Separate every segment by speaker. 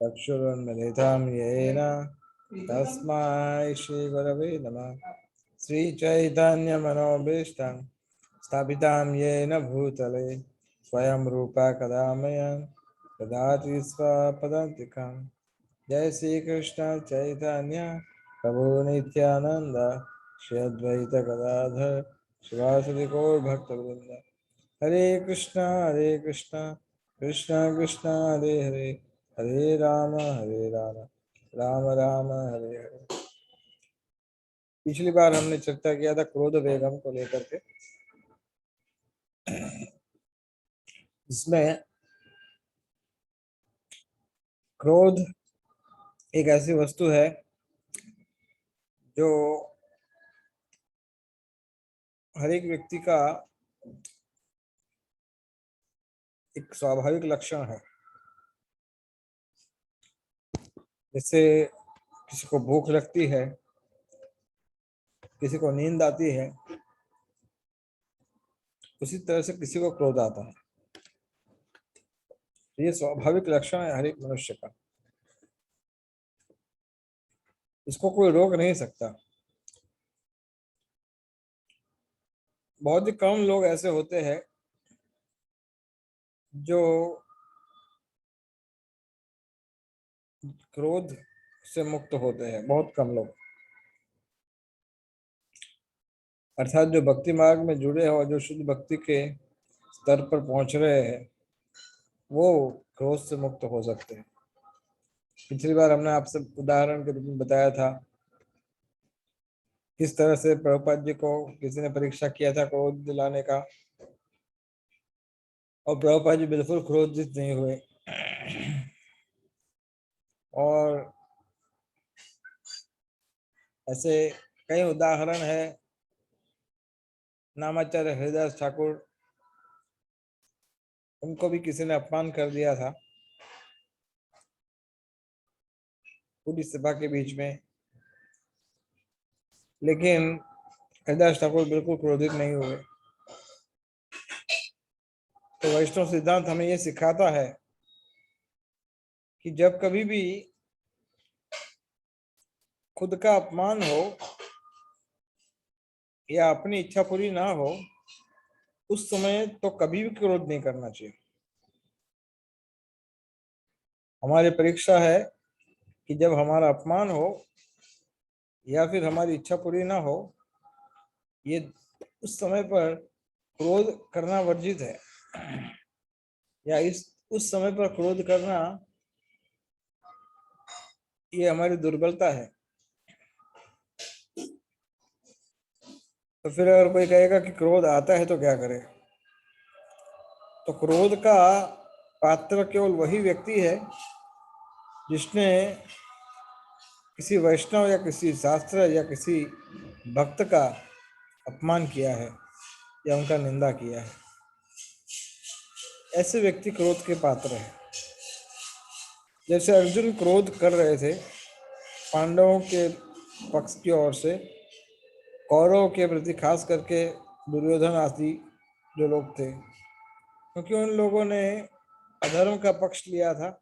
Speaker 1: चक्षुरुन्मिलितं येन तस्मै श्रीगुरवे नमः। श्रीचैतन्यमनोभीष्टं स्थापितं येन भूतले स्वयं रूपा कदा मह्यं ददाति स्वपदान्तिकं। जय श्री कृष्ण चैतन्य प्रभु नित्यानंद श्री अद्वैत गदाधर शिवासुरि गौर भक्तवृंद। हरे कृष्णा कृष्णा कृष्णा हरे हरे, हरे राम राम राम हरे हरे। पिछली बार हमने चर्चा किया था क्रोध वेगम को लेकर के, इसमें क्रोध एक ऐसी वस्तु है जो हर एक व्यक्ति का एक स्वाभाविक लक्षण है। जैसे किसी को भूख लगती है, किसी को नींद आती है, उसी तरह से किसी को क्रोध आता है। ये स्वाभाविक लक्षण है हर एक मनुष्य का, इसको कोई रोक नहीं सकता। बहुत ही कम लोग ऐसे होते हैं जो क्रोध से मुक्त होते हैं, बहुत कम लोग। अर्थात जो भक्ति मार्ग में जुड़े हैं और जो शुद्ध भक्ति के स्तर पर पहुंच रहे हैं, वो क्रोध से मुक्त हो सकते हैं। पिछली बार हमने आपसे उदाहरण के रूप में बताया था किस तरह से प्रभुपाद जी को किसी ने परीक्षा किया था क्रोध दिलाने का, और प्रभुपाद जी बिल्कुल क्रोधित नहीं हुए। और ऐसे कई उदाहरण है। नामाचार्य हरिदास ठाकुर, उनको भी किसी ने अपमान कर दिया था पूरी सभा के बीच में, लेकिन हरिदास ठाकुर बिल्कुल क्रोधित नहीं हुए। तो वैष्णव सिद्धांत हमें ये सिखाता है कि जब कभी भी खुद का अपमान हो या अपनी इच्छा पूरी ना हो, उस समय तो कभी भी क्रोध नहीं करना चाहिए। हमारी परीक्षा है कि जब हमारा अपमान हो या फिर हमारी इच्छा पूरी ना हो, ये उस समय पर क्रोध करना वर्जित है, या उस समय पर क्रोध करना ये हमारी दुर्बलता है। तो फिर अगर कोई कहेगा कि क्रोध आता है तो क्या करे, तो क्रोध का पात्र केवल वही व्यक्ति है जिसने किसी वैष्णव या किसी शास्त्र या किसी भक्त का अपमान किया है या उनका निंदा किया है। ऐसे व्यक्ति क्रोध के पात्र है। जैसे अर्जुन क्रोध कर रहे थे पांडवों के पक्ष की ओर से, कौरवों के प्रति, खास करके दुर्योधन आदि जो लोग थे, क्योंकि उन लोगों ने अधर्म का पक्ष लिया था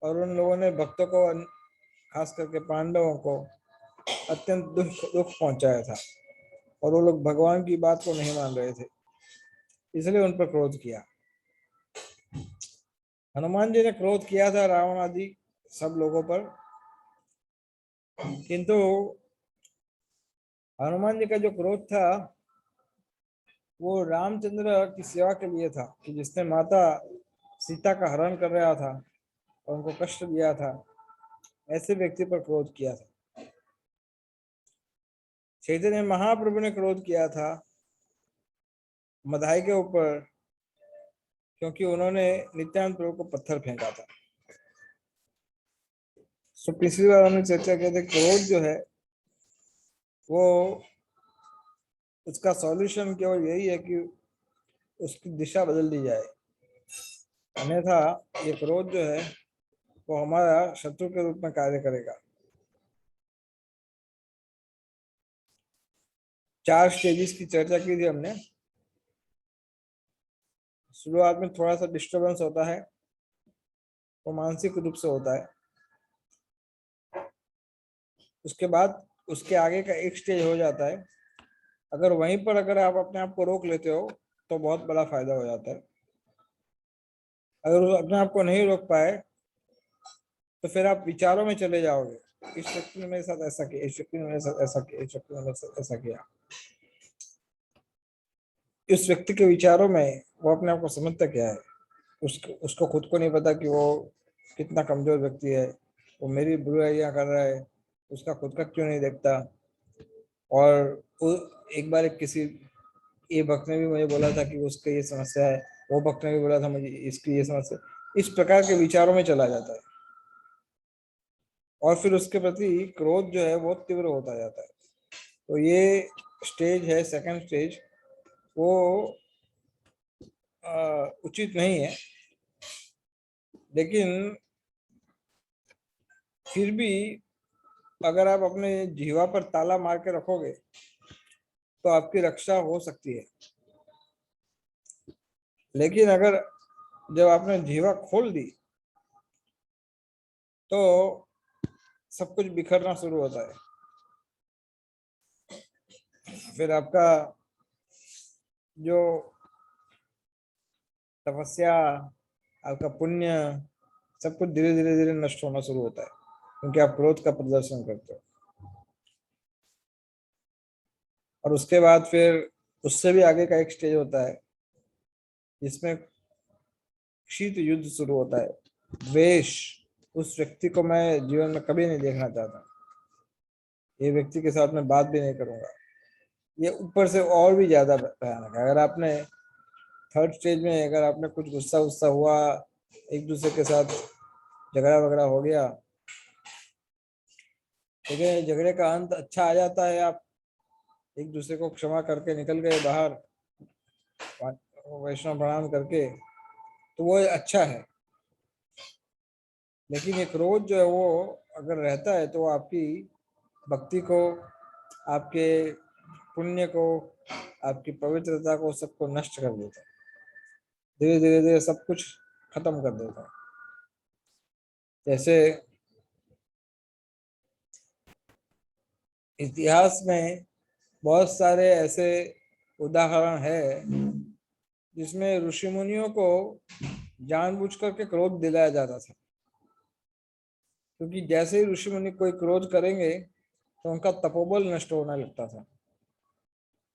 Speaker 1: और उन लोगों ने भक्तों को, खास करके पांडवों को, अत्यंत दुख पहुंचाया था, और वो लोग भगवान की बात को नहीं मान रहे थे, इसलिए उन पर क्रोध किया। हनुमान जी ने क्रोध किया था रावण आदि सब लोगों पर, किंतु हनुमान जी का जो क्रोध था वो रामचंद्र की सेवा के लिए था, कि जिसने माता सीता का हरण कर रहा था और उनको कष्ट दिया था, ऐसे व्यक्ति पर क्रोध किया था। चैतन्य महाप्रभु ने क्रोध किया था मधाई के ऊपर, क्योंकि उन्होंने नित्यानंद प्रभु को पत्थर फेंका था। तो पिछली बार हमने चर्चा की थी क्रोध जो है वो, उसका सॉल्यूशन केवल यही है कि उसकी दिशा बदल दी जाए, अन्यथा ये क्रोध जो है वो हमारा शत्रु के रूप में कार्य करेगा। 4 स्टेजेस की चर्चा की थी हमने। शुरुआत में थोड़ा सा डिस्टरबेंस होता है, वो मानसिक रूप से होता है। उसके बाद उसके आगे का एक स्टेज हो जाता है, अगर वहीं पर अगर आप अपने आप को रोक लेते हो तो बहुत बड़ा फायदा हो जाता है। अगर उस अपने आप को नहीं रोक पाए तो फिर आप विचारों में चले जाओगे, इस व्यक्ति ने मेरे साथ ऐसा किया, इस व्यक्ति ने मेरे साथ ऐसा किया, इस व्यक्ति ने मेरे साथ ऐसा किया। इस व्यक्ति के विचारों में वो अपने आप को समझता क्या है, उसको खुद को नहीं पता कि वो कितना कमजोर व्यक्ति है, वो मेरी बुराइयां कर रहा है, उसका खुद का क्यों नहीं देखता। और एक बार किसी ये भक्त ने भी मुझे बोला था कि उसका ये समस्या है, वो भक्त ने भी बोला था मुझे इसकी ये समस्या। इस प्रकार के विचारों में चला जाता है और फिर उसके प्रति क्रोध जो है वो तीव्र होता जाता है। तो ये स्टेज है, सेकंड स्टेज, वो उचित नहीं है। लेकिन फिर भी अगर आप अपने जीवा पर ताला मार के रखोगे तो आपकी रक्षा हो सकती है। लेकिन अगर जब आपने जीवा खोल दी तो सब कुछ बिखरना शुरू होता है। फिर आपका जो तपस्या, आपका पुण्य, सब कुछ धीरे धीरे धीरे नष्ट होना शुरू होता है, क्योंकि आप क्रोध का प्रदर्शन करते हो। और उसके बाद फिर उससे भी आगे का एक स्टेज होता है जिसमें शीत युद्ध शुरू होता है। द्वेष, उस व्यक्ति को मैं जीवन में कभी नहीं देखना चाहता, ये व्यक्ति के साथ मैं बात भी नहीं करूंगा। ये ऊपर से और भी ज्यादा भयानक है। अगर आपने थर्ड स्टेज में अगर आपने कुछ गुस्सा गुस्सा हुआ, एक दूसरे के साथ झगड़ा वगड़ा हो गया, लेकिन झगड़े का अंत अच्छा आ जाता है, आप एक दूसरे को क्षमा करके निकल गए बाहर, वैष्णव प्रणाम करके, तो वो अच्छा है। लेकिन ये क्रोध जो है वो अगर रहता है तो वो आपकी भक्ति को, आपके पुण्य को, आपकी पवित्रता को, सबको नष्ट कर देता है, धीरे धीरे धीरे सब कुछ खत्म कर देता है। जैसे इतिहास में बहुत सारे ऐसे उदाहरण है जिसमें ऋषि मुनियों को जानबूझ करके क्रोध दिलाया जाता था, क्योंकि जैसे ही ऋषि मुनि कोई क्रोध करेंगे तो उनका तपोबल नष्ट होने लगता था।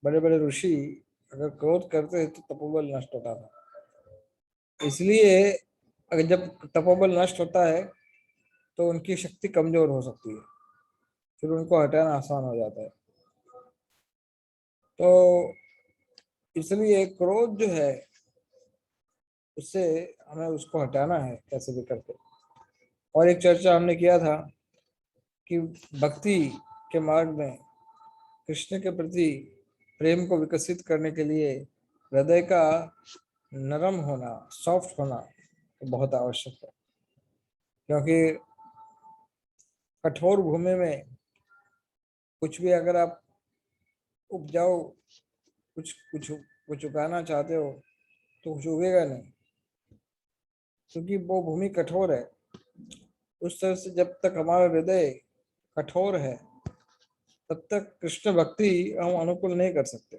Speaker 1: बड़े बड़े ऋषि अगर क्रोध करते थे तो तपोबल नष्ट होता था। इसलिए अगर जब तपोबल नष्ट होता है तो उनकी शक्ति कमजोर हो सकती है, फिर उनको हटाना आसान हो जाता है। तो इसलिए क्रोध जो है उससे हमें उसको हटाना है कैसे भी करके। और एक चर्चा हमने किया था कि भक्ति के मार्ग में कृष्ण के प्रति प्रेम को विकसित करने के लिए हृदय का नरम होना, सॉफ्ट होना बहुत आवश्यक है। क्योंकि कठोर भूमि में कुछ भी अगर आप उपजाओ, कुछ कुछ कुछ उगाना चाहते हो तो कुछ उगेगा नहीं, क्योंकि वो भूमि कठोर है। उस तरह से जब तक हमारा हृदय कठोर है तब तक कृष्ण भक्ति हम अनुकूल नहीं कर सकते।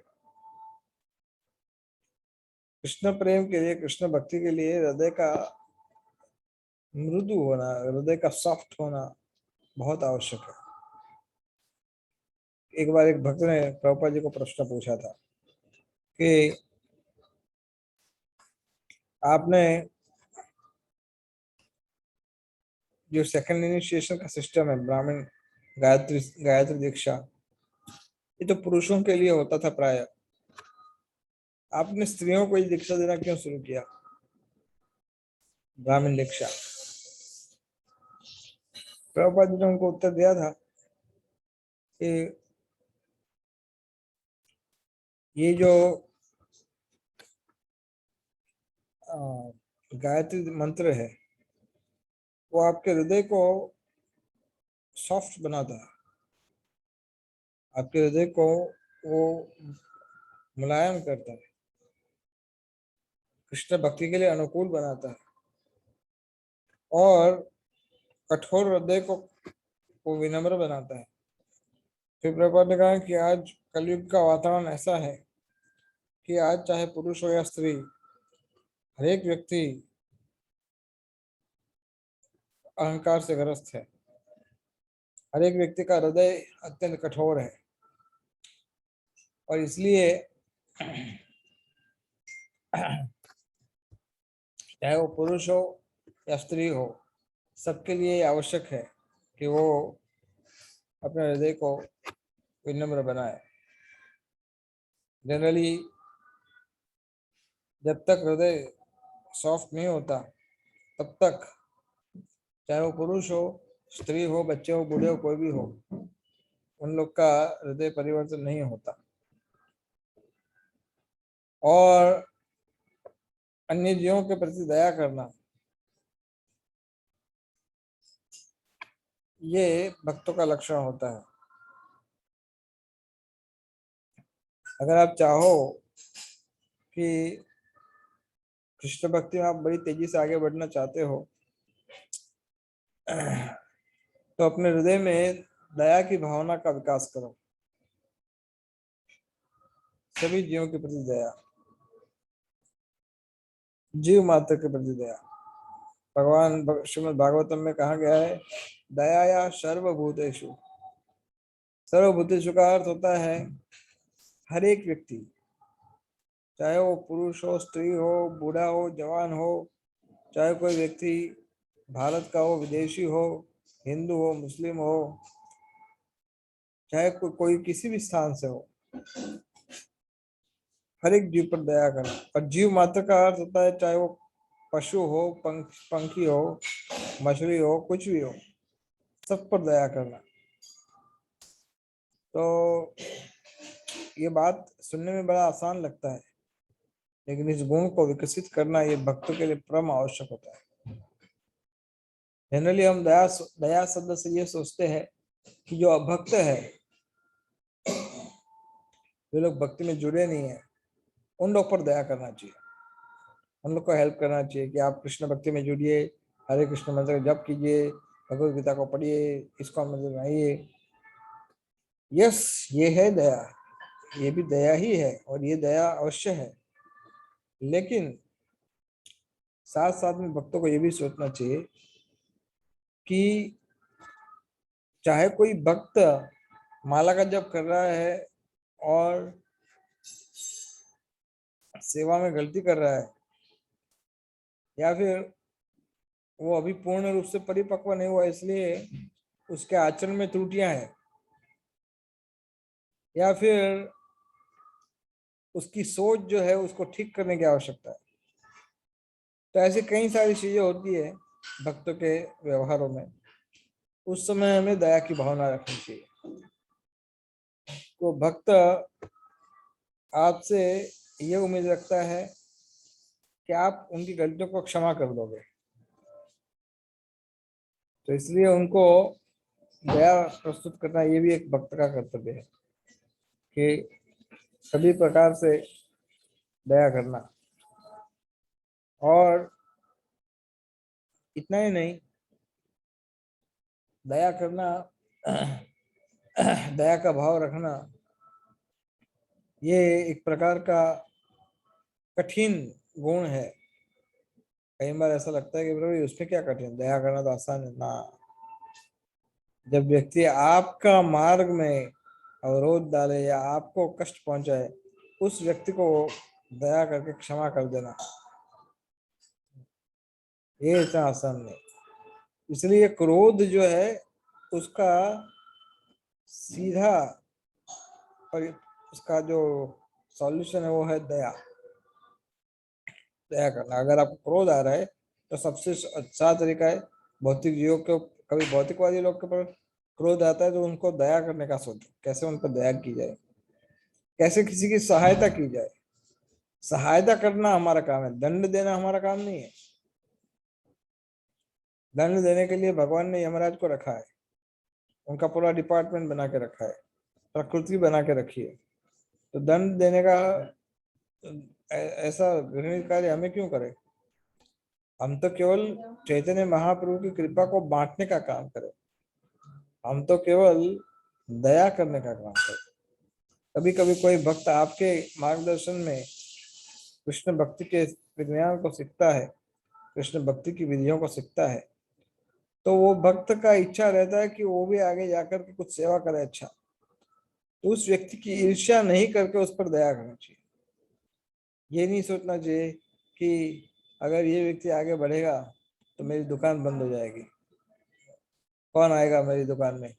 Speaker 1: कृष्ण प्रेम के लिए, कृष्ण भक्ति के लिए हृदय का मृदु होना, हृदय का सॉफ्ट होना बहुत आवश्यक है। एक बार एक भक्त ने प्रभुपाद जी को प्रश्न पूछा था कि आपने जो सेकंड इनिशिएशन का सिस्टम है, ब्राह्मण गायत्री गायत्री दीक्षा, ये तो पुरुषों के लिए होता था प्राय, आपने स्त्रियों को ये दीक्षा देना क्यों शुरू किया, ब्राह्मण दीक्षा? प्रभुपाद जी ने उनको उत्तर दिया था कि ये जो गायत्री मंत्र है वो आपके हृदय को सॉफ्ट बनाता है, आपके हृदय को वो मुलायम करता है। कृष्ण भक्ति के लिए अनुकूल बनाता है और कठोर हृदय को विनम्र बनाता है। फिर प्रभुपाद ने कहा कि आज कलयुग का वातावरण ऐसा है कि आज चाहे पुरुष हो या स्त्री, हर एक व्यक्ति अहंकार से ग्रस्त है। हर एक व्यक्ति का हृदय अत्यंत कठोर है और इसलिए चाहे वो पुरुष हो या स्त्री हो, सबके लिए आवश्यक है कि वो अपने हृदय को विनम्र बनाए। जनरली जब तक हृदय सॉफ्ट नहीं होता, तब तक चाहे वो पुरुष हो, स्त्री हो, बच्चे हो, बूढ़े हो, कोई भी हो, उन लोग का हृदय परिवर्तन नहीं होता। और अन्य जीवों के प्रति दया करना, ये भक्तों का लक्षण होता है। अगर आप चाहो कि कृष्ण भक्ति में आप बड़ी तेजी से आगे बढ़ना चाहते हो, तो अपने हृदय में दया की भावना का विकास करो। सभी जीवों के प्रति दया, जीव मात्र के प्रति दया। भगवान श्रीमद् भागवतम में कहा गया है, दयाया सर्वभूतेषु। सर्वभूतेषु का अर्थ होता है हर एक व्यक्ति, चाहे वो पुरुष हो, स्त्री हो, बूढ़ा हो, जवान हो, चाहे कोई व्यक्ति भारत का हो, विदेशी हो, हिंदू हो, मुस्लिम हो, चाहे कोई किसी भी स्थान से हो, हर एक जीव पर दया करना। और जीव मात्र का अर्थ होता है चाहे वो पशु हो, पंखी हो, मछली हो, कुछ भी हो, सब पर दया करना। तो ये बात सुनने में बड़ा आसान लगता है, लेकिन इस गुण को विकसित करना ये भक्तों के लिए परम आवश्यक होता है। जनरली हम दया शब्द से ये सोचते हैं कि जो अभक्त है, जो लोग भक्ति में जुड़े नहीं है, उन लोग पर दया करना चाहिए, उन लोग को हेल्प करना चाहिए कि आप कृष्ण भक्ति में जुड़िए, हरे कृष्ण मंत्र का जप कीजिए, भगवद गीता को पढ़िए, इसको मंदिर बनाइए। यस, ये है दया, ये भी दया ही है और ये दया अवश्य है। लेकिन साथ साथ में भक्तों को ये भी सोचना चाहिए कि चाहे कोई भक्त माला का जप कर रहा है और सेवा में गलती कर रहा है, या फिर वो अभी पूर्ण रूप से परिपक्व नहीं हुआ इसलिए उसके आचरण में त्रुटियां हैं, या फिर उसकी सोच जो है उसको ठीक करने की आवश्यकता है, तो ऐसी कई सारी चीजें होती है भक्तों के व्यवहारों में। उस समय हमें दया की भावना रखनी चाहिए। तो भक्त आपसे ये उम्मीद रखता है कि आप उनकी गलतियों को क्षमा कर दोगे, तो इसलिए उनको दया प्रस्तुत करना ये भी एक भक्त का कर्तव्य है कि सभी प्रकार से दया करना। और इतना ही नहीं, दया करना, दया का भाव रखना, ये एक प्रकार का कठिन गुण है। कई बार ऐसा लगता है कि प्रभु उसमें क्या कठिन, दया करना तो आसान है ना। जब व्यक्ति आपका मार्ग में अवरोध डाले या आपको कष्ट पहुंचाए, उस व्यक्ति को दया करके क्षमा कर देना, ये इतना आसान नहीं। इसलिए क्रोध जो है उसका सीधा और उसका जो सॉल्यूशन है वो है दया। दया करना, अगर आपको क्रोध आ रहा है तो सबसे अच्छा तरीका है, भौतिक जीवों के, कभी भौतिकवादी लोग के ऊपर क्रोध आता है तो उनको दया करने का सोचो, कैसे उन पर दया की जाए, कैसे किसी की सहायता की जाए। सहायता करना हमारा काम है, दंड देना हमारा काम नहीं है। दंड देने के लिए भगवान ने यमराज को रखा है, उनका पूरा डिपार्टमेंट बना के रखा है, प्रकृति बना के रखी है। तो दंड देने का ऐसा घृणित कार्य हमें क्यों करें? हम तो केवल चैतन्य महाप्रभु की कृपा को बांटने का काम करें। हम तो केवल दया करने का काम करें। कभी कभी कोई भक्त आपके मार्गदर्शन में कृष्ण भक्ति के विज्ञान को सीखता है, कृष्ण भक्ति की विधियों को सीखता है, तो वो भक्त का इच्छा रहता है कि वो भी आगे जाकर के कुछ सेवा करे। अच्छा, तो उस व्यक्ति की ईर्ष्या नहीं करके उस पर दया करना चाहिए। ये नहीं सोचना चाहिए कि अगर ये व्यक्ति आगे बढ़ेगा तो मेरी दुकान बंद हो जाएगी, कौन आएगा मेरी दुकान में,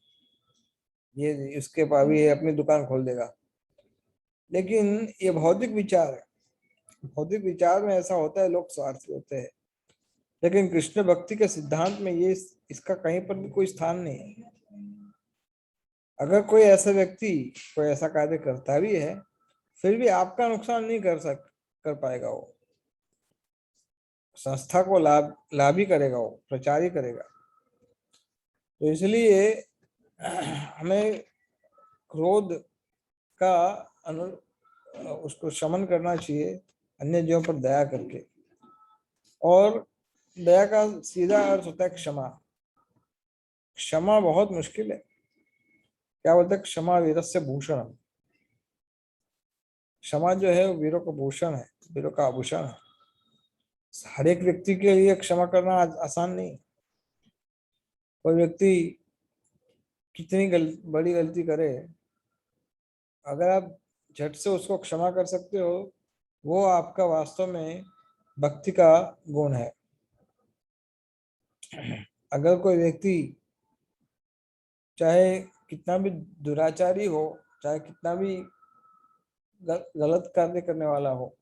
Speaker 1: ये इसके पास भी ये अपनी दुकान खोल देगा। लेकिन ये भौतिक विचार है। भौतिक विचार में ऐसा होता है, लोग स्वार्थी होते हैं। लेकिन कृष्ण भक्ति के सिद्धांत में ये इसका कहीं पर भी कोई स्थान नहीं है। अगर कोई ऐसा व्यक्ति कोई ऐसा कार्य करता भी है, फिर भी आपका नुकसान नहीं कर पाएगा। वो संस्था को लाभ ही करेगा, वो प्रचार ही करेगा। तो इसलिए हमें क्रोध का अनु उसको शमन करना चाहिए, अन्य जीवों पर दया करके। और दया का सीधा अर्थ होता है क्षमा। क्षमा बहुत मुश्किल है। क्या बोलते हैं? क्षमा वीरस्य भूषण। क्षमा जो है वो वीरों का भूषण है, वीरों का आभूषण है। हर एक व्यक्ति के लिए क्षमा करना आसान नहीं। कोई व्यक्ति कितनी बड़ी गलती करे, अगर आप झट से उसको क्षमा कर सकते हो, वो आपका वास्तव में भक्ति का गुण है। अगर कोई व्यक्ति चाहे कितना भी दुराचारी हो, चाहे कितना भी गलत कार्य करने वाला हो,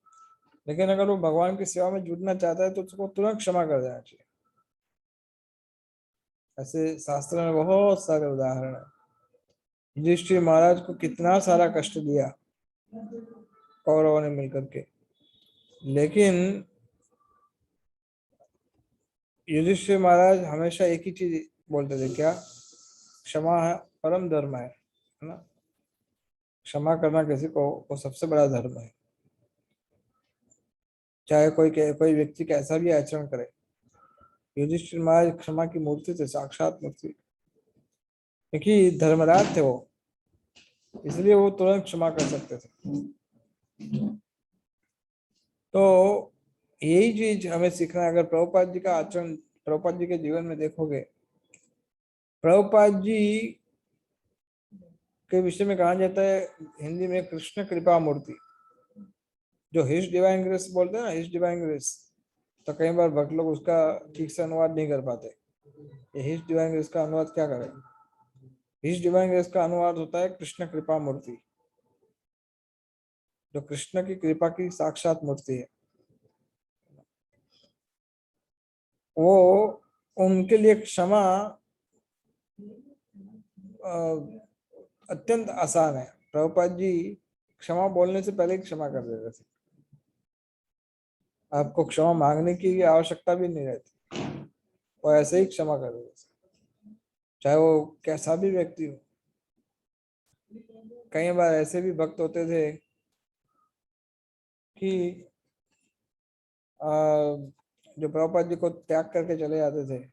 Speaker 1: लेकिन अगर वो भगवान की सेवा में जुड़ना चाहता है तो उसको तुरंत क्षमा कर देना चाहिए। ऐसे शास्त्र में बहुत सारे उदाहरण है। युधिष्ठिर महाराज को कितना सारा कष्ट दिया कौरवों ने मिलकर के, लेकिन युधिष्ठिर महाराज हमेशा एक ही चीज बोलते थे, क्या? क्षमा है परम धर्म है ना। क्षमा करना किसी को वो सबसे बड़ा धर्म है। चाहे कोई व्यक्ति कैसा भी आचरण करे, युधिष्ठिर महाराज क्षमा की मूर्ति थे, साक्षात मूर्ति। क्योंकि धर्मराज थे वो, इसलिए वो तुरंत क्षमा कर सकते थे। तो यही चीज हमें सीखना है। अगर प्रभुपाद जी का आचरण प्रभुपाद जी के जीवन में देखोगे, प्रभुपाद जी के विषय में कहा जाता है हिंदी में कृष्ण कृपा मूर्ति। जो हिज डिवाइन ग्रेस बोलते हैं ना, हिज डिवाइन ग्रेस, तो कई बार भक्त लोग उसका ठीक से अनुवाद नहीं कर पाते। ये हिज डिवाइन ग्रेस का अनुवाद क्या करें? हिज डिवाइन ग्रेस का अनुवाद होता है कृष्ण कृपा मूर्ति, जो कृष्ण की कृपा की साक्षात मूर्ति है। वो उनके लिए क्षमा अत्यंत आसान है। प्रभुपाद जी क्षमा बोलने से पहले ही क्षमा कर देते थे। आपको क्षमा मांगने की आवश्यकता भी नहीं रहती, वो ऐसे ही क्षमा कर देते थे, चाहे वो कैसा भी व्यक्ति हो। कई बार ऐसे भी भक्त होते थे कि जो प्रभुपाद जी को त्याग करके चले जाते थे,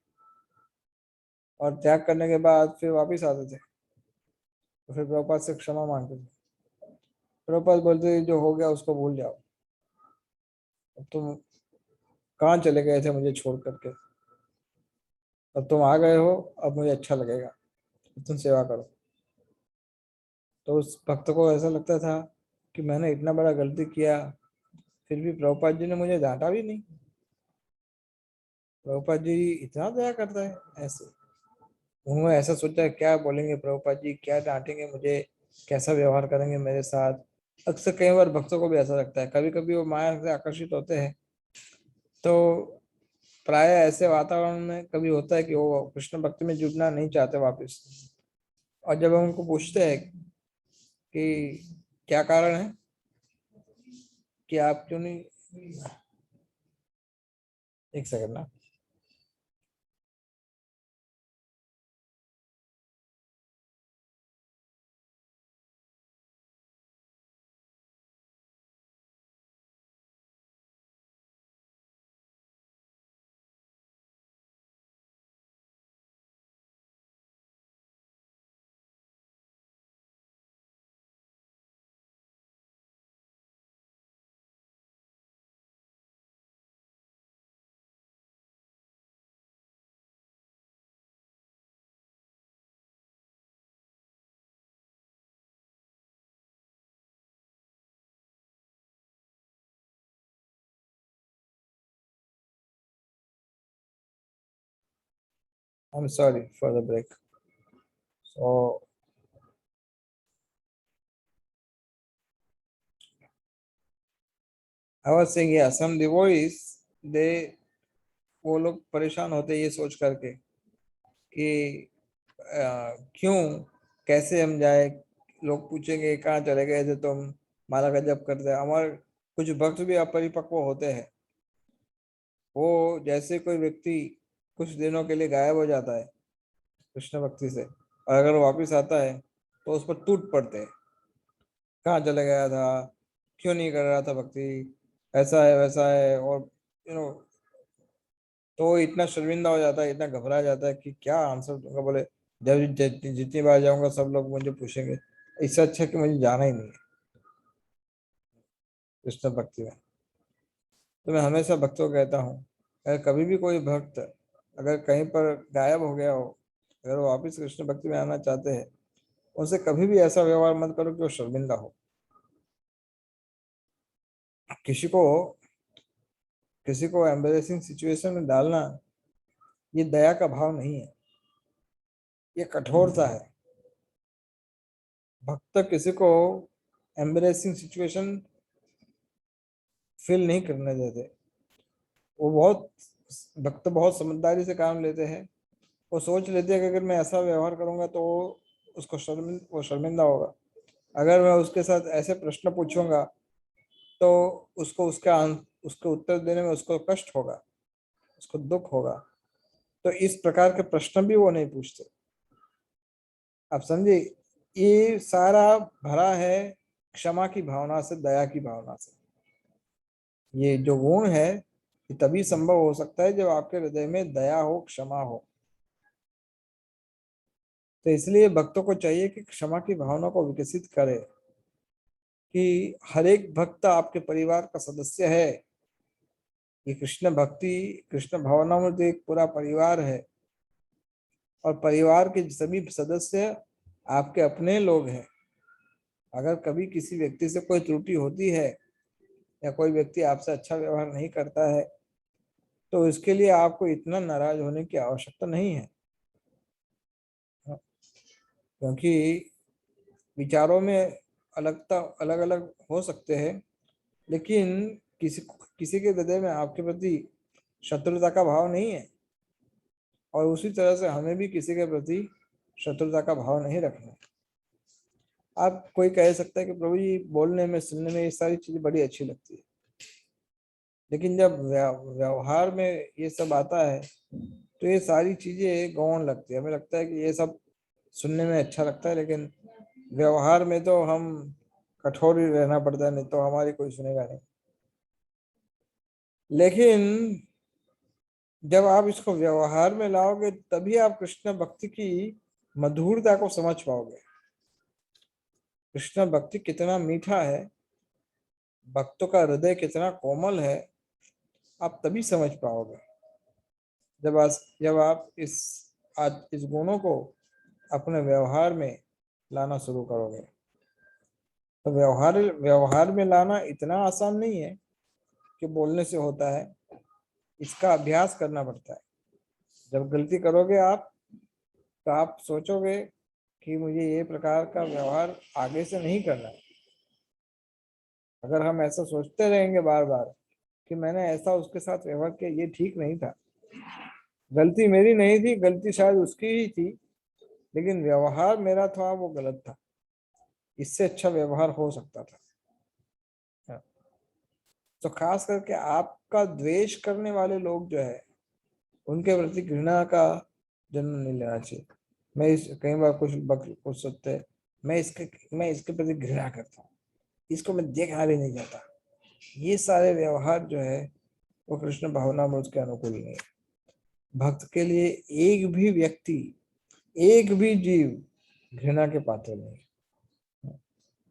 Speaker 1: और त्याग करने के बाद फिर वापिस आते थे, तो फिर प्रभुपाद से क्षमा मांगते थे। प्रभुपाद बोलते थे जो हो गया उसको भूल जाओ, अब तुम कहाँ चले गए थे मुझे छोड़ करके, अब तुम आ गए हो, अब मुझे अच्छा लगेगा, तुम सेवा करो। तो उस भक्त को ऐसा लगता था कि मैंने इतना बड़ा गलती किया, फिर भी प्रभुपाद जी ने मुझे डांटा भी नहीं। प्रभुपाद जी इतना दया करता है ऐसे। उन्होंने ऐसा सोचा क्या बोलेंगे प्रभुपाद जी, क्या डांटेंगे मुझे, कैसा व्यवहार करेंगे मेरे साथ। अक्सर कई बार भक्तों को भी ऐसा लगता है, कभी कभी वो माया से आकर्षित होते हैं, तो प्राय ऐसे वातावरण में कभी होता है कि वो कृष्ण भक्ति में जुड़ना नहीं चाहते वापस। और जब हम उनको पूछते हैं कि क्या कारण है कि आप क्यों नहीं, एक सेकंड ना। I'm sorry for the break. So I was saying, yeah, some devotees, they वो लोग परेशान होते हैं ये सोच करके कि क्यों, कैसे हम जाए। लोग पूछेंगे कहाँ चले गए थे तुम, माला का जप करते हैं। हमारे कुछ भक्त भी अपरिपक्व होते हैं। वो जैसे कोई व्यक्ति कुछ दिनों के लिए गायब हो जाता है कृष्ण भक्ति से, और अगर वो वापिस आता है तो उस पर टूट पड़ते हैं, कहाँ चले गया था, क्यों नहीं कर रहा था भक्ति, ऐसा है वैसा है। और तो वो इतना शर्मिंदा हो जाता है, इतना घबरा जाता है कि क्या आंसर दूंगा। बोले जब जितनी बार जाऊंगा सब लोग मुझे पूछेंगे, इससे अच्छा कि मुझे जाना ही नहीं है कृष्ण भक्ति में। तो मैं हमेशा भक्तों को कहता हूँ, अगर कभी भी कोई भक्त अगर कहीं पर गायब हो गया हो, अगर वो वापिस कृष्ण भक्ति में आना चाहते हैं, उनसे कभी भी ऐसा व्यवहार मत करो कि वो शर्मिंदा हो। किसी को किसी को एम्बेरेसिंग सिचुएशन में डालना, ये दया का भाव नहीं है, ये कठोरता है। भक्त किसी को एम्बेरेसिंग सिचुएशन फील नहीं करने देते। वो बहुत भक्त बहुत समझदारी से काम लेते हैं। वो सोच लेते हैं कि अगर मैं ऐसा व्यवहार करूंगा तो वो शर्मिंदा होगा। अगर मैं उसके साथ ऐसे प्रश्न पूछूंगा तो उसको उसके उत्तर देने में उसको कष्ट होगा, उसको दुख होगा। तो इस प्रकार के प्रश्न भी वो नहीं पूछते। आप समझे, ये सारा भरा है क्षमा की भावना से, दया की भावना से। ये जो गुण है ये तभी संभव हो सकता है जब आपके हृदय में दया हो, क्षमा हो। तो इसलिए भक्तों को चाहिए कि क्षमा की भावना को विकसित करे, कि हर एक भक्त आपके परिवार का सदस्य है। ये कृष्ण भक्ति, कृष्ण भावना में तो एक पूरा परिवार है, और परिवार के सभी सदस्य आपके अपने लोग हैं। अगर कभी किसी व्यक्ति से कोई त्रुटि होती है या कोई व्यक्ति आपसे अच्छा व्यवहार नहीं करता है, तो इसके लिए आपको इतना नाराज होने की आवश्यकता नहीं है। क्योंकि विचारों में अलगता अलग अलग हो सकते हैं, लेकिन किसी के हृदय में आपके प्रति शत्रुता का भाव नहीं है। और उसी तरह से हमें भी किसी के प्रति शत्रुता का भाव नहीं रखना है। आप कोई कह सकता है कि प्रभु जी बोलने में सुनने में ये सारी चीजें बड़ी अच्छी लगती है, लेकिन जब व्यवहार में ये सब आता है तो ये सारी चीजें गौण लगती है। हमें लगता है कि ये सब सुनने में अच्छा लगता है, लेकिन व्यवहार में तो हम कठोर ही रहना पड़ता है, नहीं तो हमारी कोई सुनेगा नहीं। लेकिन जब आप इसको व्यवहार में लाओगे तभी आप कृष्ण भक्ति की मधुरता को समझ पाओगे। कृष्ण भक्ति कितना मीठा है, भक्तों का हृदय कितना कोमल है, आप तभी समझ पाओगे जब आप इस गुणों को अपने व्यवहार में लाना शुरू करोगे। तो व्यवहार में लाना इतना आसान नहीं है कि बोलने से होता है, इसका अभ्यास करना पड़ता है। जब गलती करोगे आप, तो आप सोचोगे कि मुझे ये प्रकार का व्यवहार आगे से नहीं करना है। अगर हम ऐसा सोचते रहेंगे बार बार कि मैंने ऐसा उसके साथ व्यवहार किया, ये ठीक नहीं था, गलती मेरी नहीं थी, गलती शायद उसकी ही थी, लेकिन व्यवहार मेरा था वो गलत था, इससे अच्छा व्यवहार हो सकता था। हाँ। तो खास करके आपका द्वेष करने वाले लोग जो है, उनके प्रति घृणा का जन्म नहीं लेना चाहिए। कई बार कुछ सोचते हैं, मैं इसके प्रति घृणा करता हूँ, इसको मैं देखना भी नहीं चाहता। ये सारे व्यवहार जो है वो कृष्ण भावना में उसके अनुकूल नहीं है। भक्त के लिए एक भी व्यक्ति, एक भी जीव घृणा के पात्र नहीं।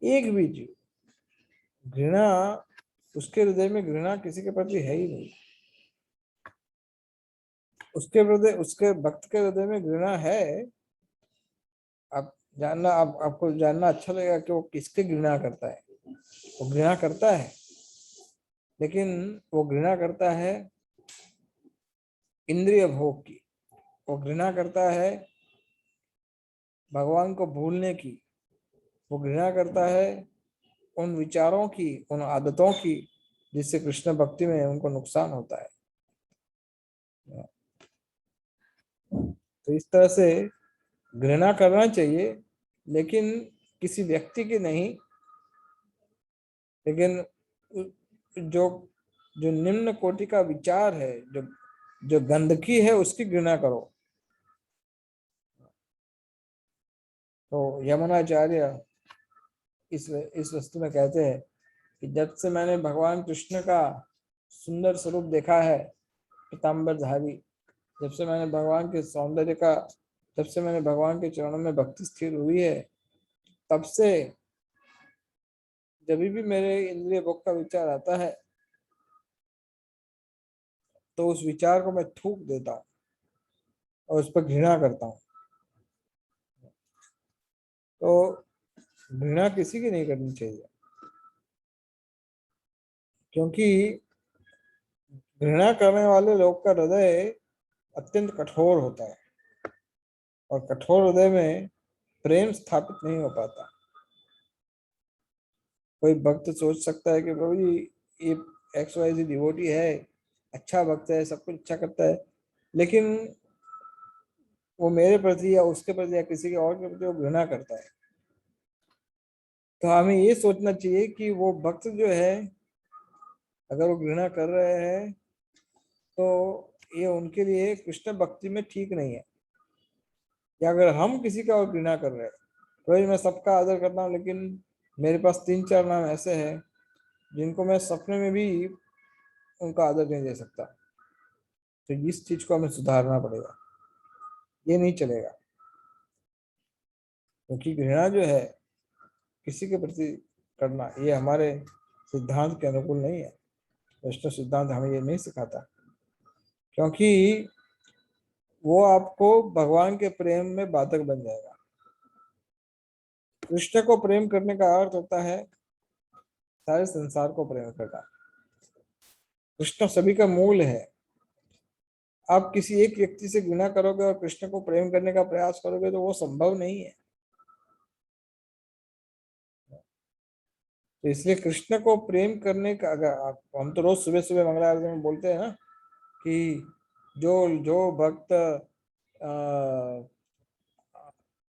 Speaker 1: एक भी जीव घृणा, उसके हृदय में घृणा किसी के प्रति है ही नहीं। उसके भक्त के हृदय में घृणा है। आपको जानना अच्छा लगेगा कि वो किसके घृणा करता है। वो घृणा करता है, लेकिन वो घृणा करता है इंद्रिय भोग की। वो घृणा करता है भगवान को भूलने की, वो घृणा करता है उन विचारों की, उन आदतों की जिससे कृष्ण भक्ति में उनको नुकसान होता है। तो इस तरह से घृणा करना चाहिए, लेकिन किसी व्यक्ति की नहीं, लेकिन जो जो निम्न कोटि का विचार है, जो जो गंदगी है, उसकी घृणा करो। तो यमुनाचार्य इस वस्तु में कहते हैं कि जब से मैंने भगवान कृष्ण का सुंदर स्वरूप देखा है, पीताम्बरधारी, जब से मैंने भगवान के सौंदर्य का, जब से मैंने भगवान के चरणों में भक्ति स्थिर हुई है, तब से जब भी मेरे इंद्रिय भोग का विचार आता है तो उस विचार को मैं थूक देता हूँ और उस पर घृणा करता हूँ। तो घृणा किसी की नहीं करनी चाहिए, क्योंकि घृणा करने वाले लोग का हृदय अत्यंत कठोर होता है और कठोर हृदय में प्रेम स्थापित नहीं हो पाता। कोई भक्त सोच सकता है कि प्रभु जी ये XYZ डिवोटी है, अच्छा भक्त है, सब कुछ अच्छा करता है, लेकिन वो मेरे प्रति या उसके प्रति या किसी के और के प्रति वो घृणा करता है। तो हमें ये सोचना चाहिए कि वो भक्त जो है, अगर वो घृणा कर रहे हैं तो ये उनके लिए कृष्ण भक्ति में ठीक नहीं है। या अगर हम किसी का और घृणा कर रहे हैं, तो मैं सबका आदर करता हूँ, लेकिन मेरे पास 3-4 नाम ऐसे हैं जिनको मैं सपने में भी उनका आदर नहीं दे सकता, तो इस चीज को हमें सुधारना पड़ेगा, ये नहीं चलेगा। क्योंकि घृणा जो है किसी के प्रति करना, ये हमारे सिद्धांत के अनुकूल नहीं है। वैष्णव सिद्धांत हमें ये नहीं सिखाता, क्योंकि वो आपको भगवान के प्रेम में बाधक बन जाएगा। कृष्ण को प्रेम करने का अर्थ होता है सारे संसार को प्रेम करना। कृष्ण सभी का मूल है। आप किसी एक व्यक्ति से घृणा करोगे और कृष्ण को प्रेम करने का प्रयास करोगे तो वो संभव नहीं है। तो इसलिए कृष्ण को प्रेम करने का, अगर हम तो रोज सुबह सुबह मंगला आरती में बोलते हैं ना कि जो जो भक्त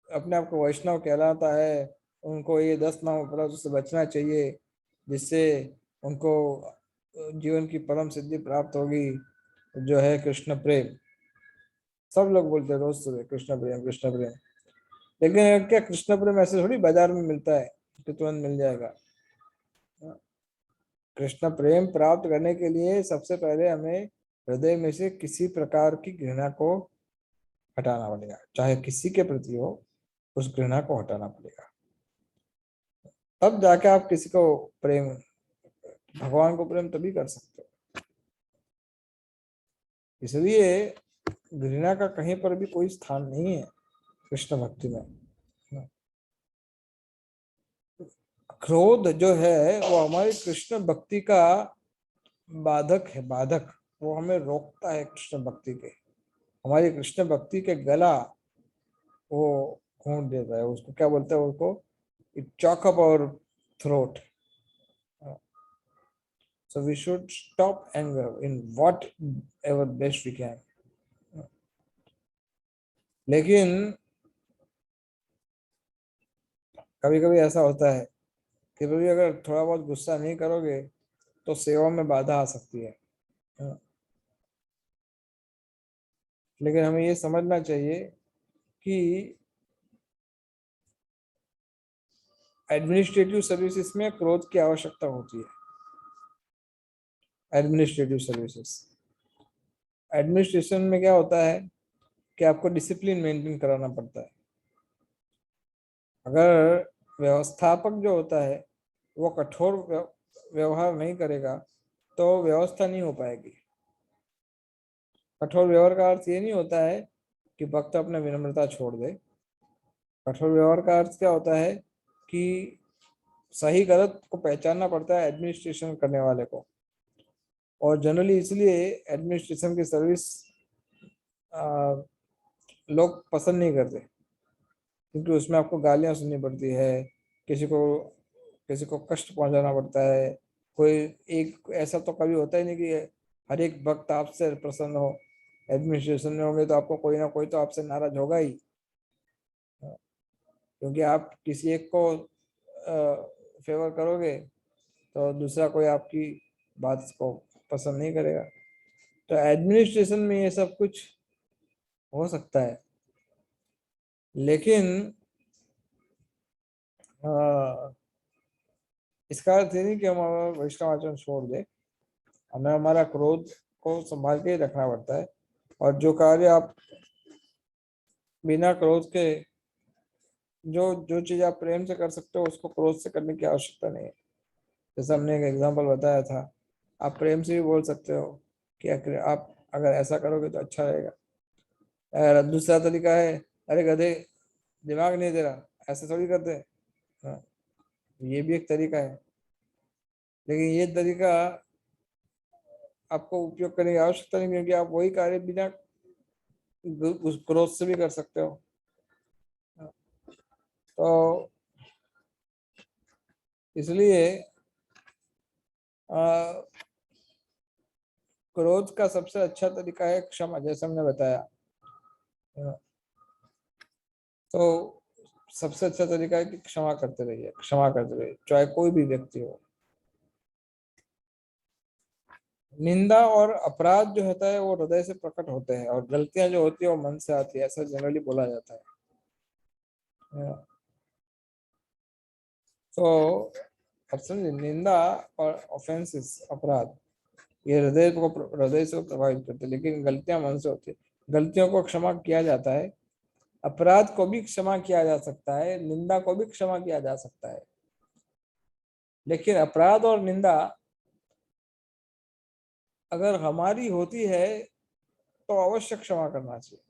Speaker 1: अपने आप को वैष्णव कहलाता है, उनको ये 10 नाम अपराधों से बचना चाहिए, जिससे उनको जीवन की परम सिद्धि प्राप्त होगी, जो है कृष्ण प्रेम। सब लोग बोलते हैं रोज सुबह कृष्ण प्रेम कृष्ण प्रेम, लेकिन क्या कृष्ण प्रेम ऐसे थोड़ी बाजार में मिलता है कि तुरंत मिल जाएगा। कृष्ण प्रेम प्राप्त करने के लिए सबसे पहले हमें हृदय में से किसी प्रकार की घृणा को हटाना पड़ेगा, चाहे किसी के प्रति हो, उस घृणा को हटाना पड़ेगा। तब जाके आप किसी को प्रेम, भगवान को प्रेम तभी कर सकते हो। इसलिए घृणा का कहीं पर भी कोई स्थान नहीं है कृष्ण भक्ति में। क्रोध जो है वो हमारी कृष्ण भक्ति का बाधक है, बाधक। वो हमें रोकता है कृष्ण भक्ति के, हमारी कृष्ण भक्ति के गला वो घोंट देता है। उसको क्या बोलते हैं, उसको it choke up our throat. So we should stop anger in whatever best we can. लेकिन कभी कभी ऐसा होता है कि भाई अगर थोड़ा बहुत गुस्सा नहीं करोगे तो सेवा में बाधा आ सकती है। लेकिन हमें ये समझना चाहिए कि एडमिनिस्ट्रेटिव सर्विसेज में क्रोध की आवश्यकता होती है। एडमिनिस्ट्रेटिव सर्विसेज, एडमिनिस्ट्रेशन में क्या होता है कि आपको डिसिप्लिन मेंटेन कराना पड़ता है। अगर व्यवस्थापक जो होता है वो कठोर व्यवहार नहीं करेगा तो व्यवस्था नहीं हो पाएगी। कठोर व्यवहार का अर्थ ये नहीं होता है कि भक्त अपने विनम्रता छोड़ दे। कठोर व्यवहार का अर्थ क्या होता है कि सही गलत को पहचानना पड़ता है एडमिनिस्ट्रेशन करने वाले को। और जनरली इसलिए एडमिनिस्ट्रेशन की सर्विस लोग पसंद नहीं करते, क्योंकि उसमें आपको गालियां सुननी पड़ती है, किसी को किसी को कष्ट पहुंचाना पड़ता है। कोई एक ऐसा तो कभी होता ही नहीं कि हर एक वक्त आपसे प्रसन्न हो। एडमिनिस्ट्रेशन में होंगे तो आपको कोई ना कोई तो आपसे नाराज होगा ही, क्योंकि आप किसी एक को फेवर करोगे तो दूसरा कोई आपकी बात को पसंद नहीं करेगा। तो एडमिनिस्ट्रेशन में ये सब कुछ हो सकता है, लेकिन इसका अर्थ ये नहीं कि हम हमारा वैष्णव आचरण छोड़ दें। हमें हमारा क्रोध को संभाल के ही रखना पड़ता है, और जो कार्य आप बिना क्रोध के, जो जो चीज आप प्रेम से कर सकते हो उसको क्रोध से करने की आवश्यकता नहीं है। जैसे हमने एक एग्जांपल बताया था, आप प्रेम से भी बोल सकते हो कि आप अगर ऐसा करोगे तो अच्छा रहेगा। दूसरा तरीका है, अरे गधे दिमाग नहीं दे रहा, ऐसा थोड़ी करते हैं। हाँ, ये भी एक तरीका है, लेकिन ये तरीका आपको उपयोग करने की आवश्यकता नहीं, क्योंकि आप वही कार्य बिना उस क्रोध से भी कर सकते हो। तो इसलिए क्रोध का सबसे अच्छा तरीका है क्षमा, जैसे हमने बताया। तो सबसे अच्छा तरीका है कि क्षमा करते रहिए, क्षमा करते रहिए, चाहे कोई भी व्यक्ति हो। निंदा और अपराध जो होता है वो हृदय से प्रकट होते हैं, और गलतियां जो होती है वो मन से आती है, ऐसा जनरली बोला जाता है। तो अब समझे, निंदा और ऑफेंसेस, अपराध, ये हृदय से प्रभावित करते हैं, लेकिन गलतियां मन से होती है। गलतियों को क्षमा किया जाता है, अपराध को भी क्षमा किया जा सकता है, निंदा को भी क्षमा किया जा सकता है, लेकिन अपराध और निंदा अगर हमारी होती है तो अवश्य क्षमा करना चाहिए।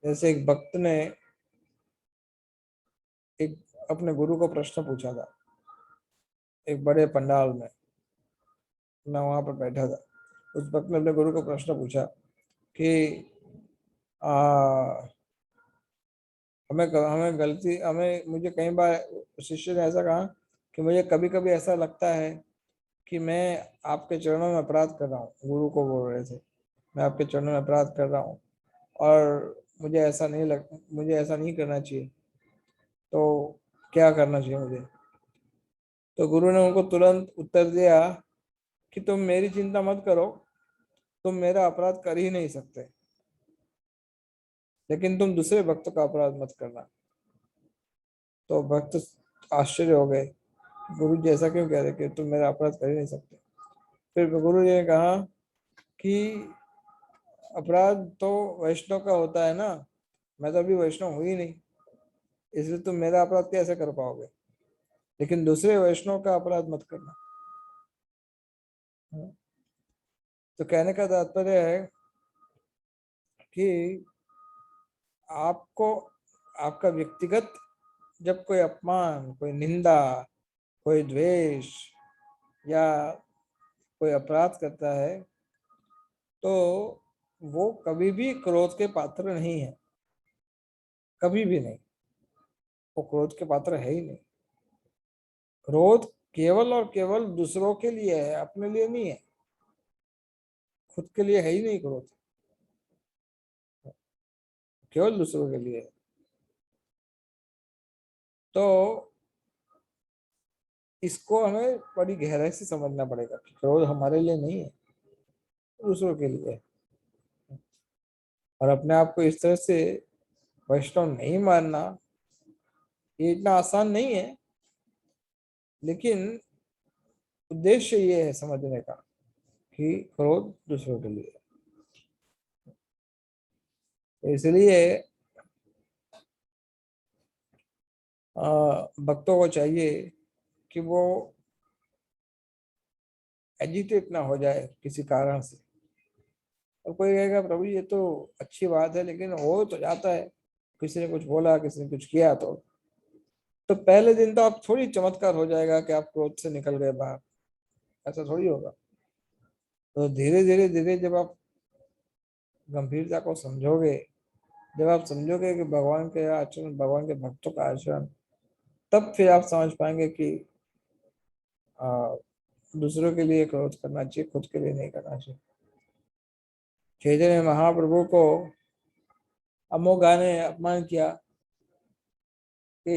Speaker 1: जैसे एक भक्त ने एक अपने गुरु को प्रश्न पूछा था, एक बड़े पंडाल में, मैं वहां पर बैठा था। उस भक्त ने अपने गुरु को प्रश्न पूछा कि आ, हमें मुझे कई बार शिष्य ने ऐसा कहा कि मुझे कभी कभी ऐसा लगता है कि मैं आपके चरणों में अपराध कर रहा हूँ। गुरु को बोल रहे थे, मैं आपके चरणों में अपराध कर रहा हूँ, और मुझे ऐसा नहीं करना चाहिए, तो क्या करना चाहिए मुझे? तो गुरु ने उनको तुरंत उत्तर दिया कि तुम मेरी चिंता मत करो, तुम मेरा अपराध कर ही नहीं सकते, लेकिन तुम दूसरे भक्त का अपराध मत करना। तो भक्त आश्चर्य हो गए, गुरु जी ऐसा क्यों कह रहे कि तुम मेरा अपराध कर ही नहीं सकते? फिर गुरु जी ने कहा कि अपराध तो वैष्णव का होता है ना, मैं तो अभी वैष्णव हुई नहीं, इसलिए तुम मेरा अपराध कैसे कर पाओगे, लेकिन दूसरे वैष्णव का अपराध मत करना। तो कहने का तात्पर्य है कि आपको, आपका व्यक्तिगत जब कोई अपमान, कोई निंदा, कोई द्वेष या कोई अपराध करता है, तो वो कभी भी क्रोध के पात्र नहीं है, कभी भी नहीं। वो क्रोध के पात्र है ही नहीं। क्रोध केवल और केवल दूसरों के लिए है, अपने लिए नहीं है, खुद के लिए है ही नहीं क्रोध, केवल दूसरों के लिए है। तो इसको हमें बड़ी गहराई से समझना पड़ेगा कि क्रोध हमारे लिए नहीं है, दूसरों के लिए है। और अपने आप को इस तरह से वैष्णव नहीं मानना, ये इतना आसान नहीं है, लेकिन उद्देश्य ये है समझने का कि क्रोध दूसरों के लिए है। तो इसलिए भक्तों को चाहिए कि वो एजिटेट ना हो जाए किसी कारण से। और कोई कहेगा प्रभु ये तो अच्छी बात है, लेकिन हो तो जाता है, किसी ने कुछ बोला, किसी ने कुछ किया, तो पहले दिन तो आप थोड़ी चमत्कार हो जाएगा कि आप क्रोध से निकल गए बाहर, ऐसा थोड़ी होगा। तो धीरे धीरे धीरे जब आप गंभीरता को समझोगे, जब आप समझोगे कि भगवान के आचरण, भगवान के भक्तों का आचरण, तब फिर आप समझ पाएंगे कि आ, दूसरों के लिए क्रोध करना चाहिए, खुद के लिए नहीं करना चाहिए। चैतन्य महाप्रभु को अमोघा ने अपमान किया कि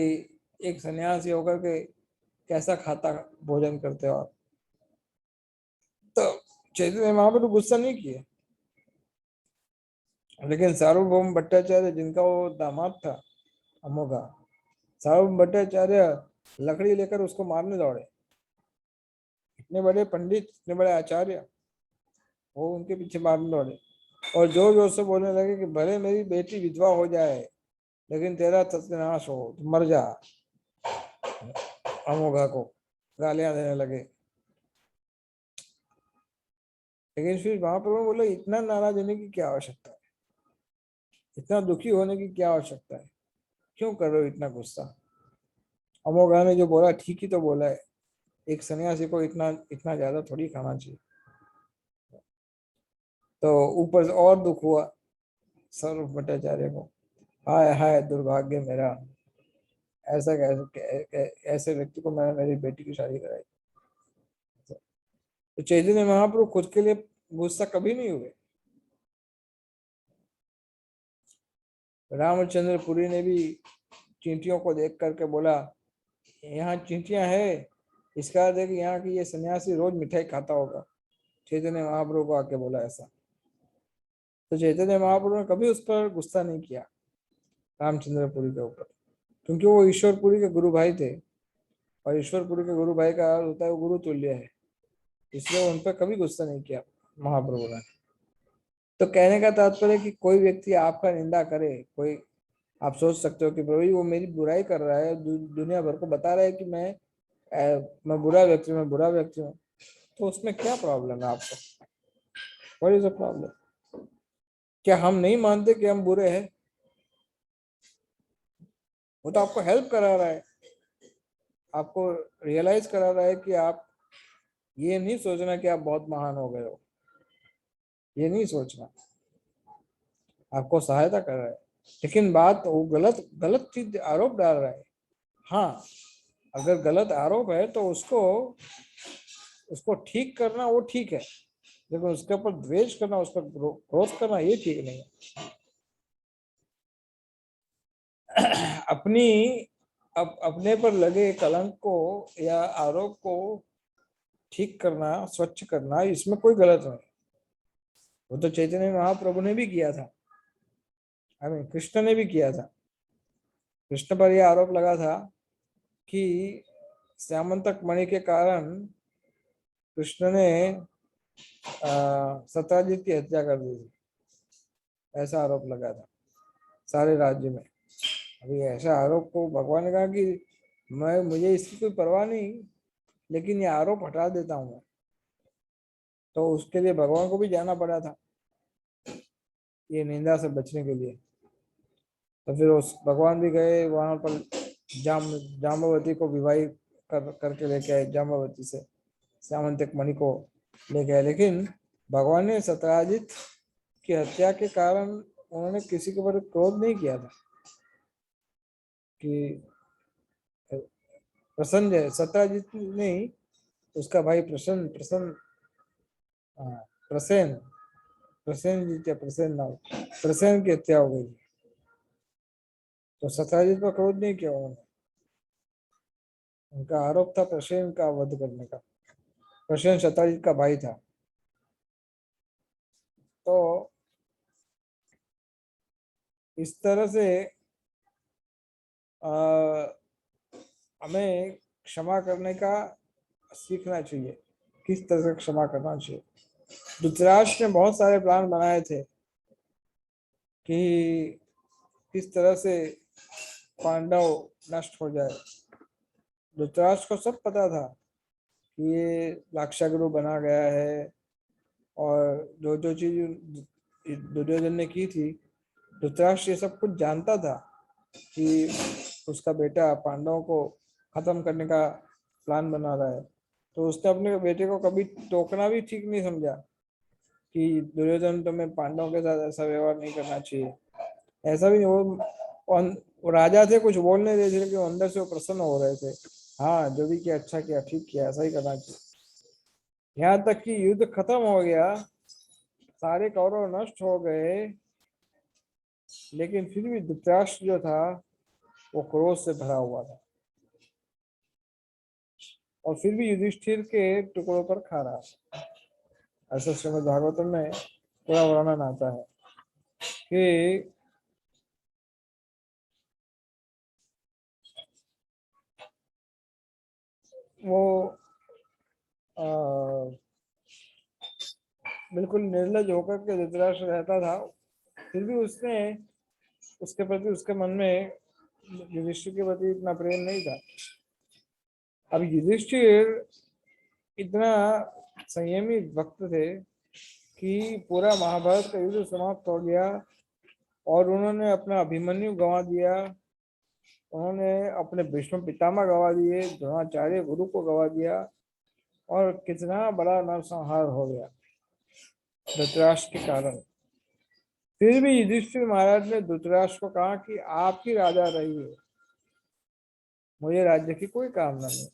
Speaker 1: एक सन्यासी होकर के कैसा खाता भोजन करते हो आप। तो चैतन्य महाप्रभु गुस्सा नहीं किए, लेकिन सार्वभौम भट्टाचार्य जिनका वो दामाद था अमोघा, सार्वभौम भट्टाचार्य लकड़ी लेकर उसको मारने दौड़े। इतने बड़े पंडित, इतने बड़े आचार्य, वो उनके पीछे मारने दौड़े और जोर जोर से बोलने लगे कि भले मेरी बेटी विधवा हो जाए लेकिन तेरा सत्यानाश हो, तो मर जा। अमोघा को गालियां देने लगे। लेकिन फिर महाप्रभु बोले इतना नाराज होने की क्या आवश्यकता है, इतना दुखी होने की क्या आवश्यकता है, क्यों कर रहे हो इतना गुस्सा। अमोघा ने जो बोला ठीक ही तो बोला है, एक सन्यासी को इतना इतना ज्यादा थोड़ी खाना चाहिए। तो ऊपर से और दुख हुआ सर्व भट्टाचार्य को, हाय हाय दुर्भाग्य मेरा, ऐसा कैसे, ऐसे व्यक्ति को मैंने मेरी बेटी की शादी कराई। तो चैतन्य महाप्रभु खुद के लिए गुस्सा कभी नहीं हुए। रामचंद्र पुरी ने भी चींटियों को देख करके बोला यहाँ चींटियां है, इसका अर्थ है कि यहाँ की ये सन्यासी रोज मिठाई खाता होगा। चैतन्य महाप्रभु को आके बोला ऐसा। तो चैतन्य महाप्रभु ने कभी उस पर गुस्सा नहीं किया रामचंद्र पुरी के ऊपर, क्योंकि वो ईश्वरपुरी के गुरु भाई थे और ईश्वरपुरी के गुरु भाई का अर्थ होता है वो गुरु तुल्य है, इसलिए उन पर कभी गुस्सा नहीं किया महाप्रभु ने। तो कहने का तात्पर्य कि कोई व्यक्ति आपका निंदा करे, कोई, आप सोच सकते हो कि प्रभु वो मेरी बुराई कर रहा है, दुनिया भर को बता रहा है कि मैं बुरा व्यक्ति हूँ, मैं बुरा व्यक्ति हूँ, तो उसमें क्या प्रॉब्लम है आपको? What is the problem? क्या हम नहीं मानते कि हम बुरे हैं? वो तो आपको हेल्प करा रहा है, आपको रियलाइज करा रहा है कि आप ये नहीं सोचना कि आप बहुत महान हो गए हो, ये नहीं सोचना, आपको सहायता कर रहा है। लेकिन बात वो गलत गलत चीज आरोप डाल रहा है। हाँ, अगर गलत आरोप है तो उसको उसको ठीक करना वो ठीक है, लेकिन उसके ऊपर द्वेष करना, उस पर क्रोध करना ये ठीक नहीं है। अपने पर लगे कलंक को या आरोप को ठीक करना, स्वच्छ करना, इसमें कोई गलत नहीं। वो तो चैतन्य महाप्रभु ने भी किया था, कृष्ण ने भी किया था। कृष्ण पर यह आरोप लगा था कि श्यामंतक मणि के कारण कृष्ण ने सत्यजित की हत्या कर दी थी, ऐसा आरोप लगा था सारे राज्य में। अभी ऐसा आरोप को भगवान ने कहा कि मुझे इसकी कोई परवाह नहीं, लेकिन ये आरोप हटा देता हूं मैं। तो उसके लिए भगवान को भी जाना पड़ा था, ये निंदा से बचने के लिए। तो फिर उस भगवान भी गए वहां पर, जाम्बवती को विवाह करके लेके आए, जाम्बवती से श्यामंतक मणि को लेके आए। लेकिन भगवान ने सत्यजित की हत्या के कारण उन्होंने किसी के ऊपर क्रोध नहीं किया था कि प्रसन्न, सत्यजित नहीं, उसका भाई प्रसन्न, प्रसेन, प्रसेनजीत या प्रसेन नाम, प्रसेन की हत्या हो गई। तो सत्यजित पर क्रोध नहीं किया उन्होंने, उनका आरोप था प्रसेन का वध करने का। प्रसेन सत्यजित का भाई था। तो इस तरह से हमें क्षमा करने का सीखना चाहिए, किस तरह से क्षमा करना चाहिए। धृतराष्ट्र ने बहुत सारे प्लान बनाए थे कि किस तरह से पांडव नष्ट हो जाए। धृतराष्ट्र को सब पता था कि ये लाक्षागृह बना गया है, और जो जो चीज दुर्योधन ने की थी, धृतराष्ट्र ये सब कुछ जानता था कि उसका बेटा पांडवों को खत्म करने का प्लान बना रहा है। तो उसने अपने बेटे को कभी टोकना भी ठीक नहीं समझा। कि दुर्योधन तुम्हें पांडवों के साथ ऐसा व्यवहार नहीं करना चाहिए, ऐसा भी नहीं। वो राजा थे, कुछ बोल नहीं रहे थे, लेकिन अंदर से वो प्रसन्न हो रहे थे। हाँ, जो भी किया अच्छा किया, ठीक किया, ऐसा ही करना चाहिए। यहाँ तक कि युद्ध खत्म हो गया, सारे कौरव नष्ट हो गए, लेकिन फिर भी धृतराष्ट्र जो था वो क्रोध से भरा हुआ था, और फिर भी युधिष्ठिर के टुकड़ों पर खा रहा। ऐसा श्रीमद् भागवतम में पूरा वर्णन आता है कि वो आ, बिल्कुल निर्लज होकर के धृतराष्ट्र रहता था, फिर भी उसने उसके प्रति, उसके मन में युधिष्ठिर के प्रति इतना प्रेम नहीं था। अब युधिष्ठिर इतना संयमी वक्त थे कि पूरा महाभारत का युद्ध समाप्त हो गया, और उन्होंने अपना अभिमन्यु गंवा दिया, उन्होंने अपने भीष्म पितामह गंवा दिए, द्रोणाचार्य गुरु को गंवा दिया, और कितना बड़ा नरसंहार हो गया धृतराष्ट्र के कारण। फिर भी युधिष्ठिर महाराज ने धृतराष्ट्र को कहा कि आप ही राजा रहिए, मुझे राज्य की कोई कामना नहीं,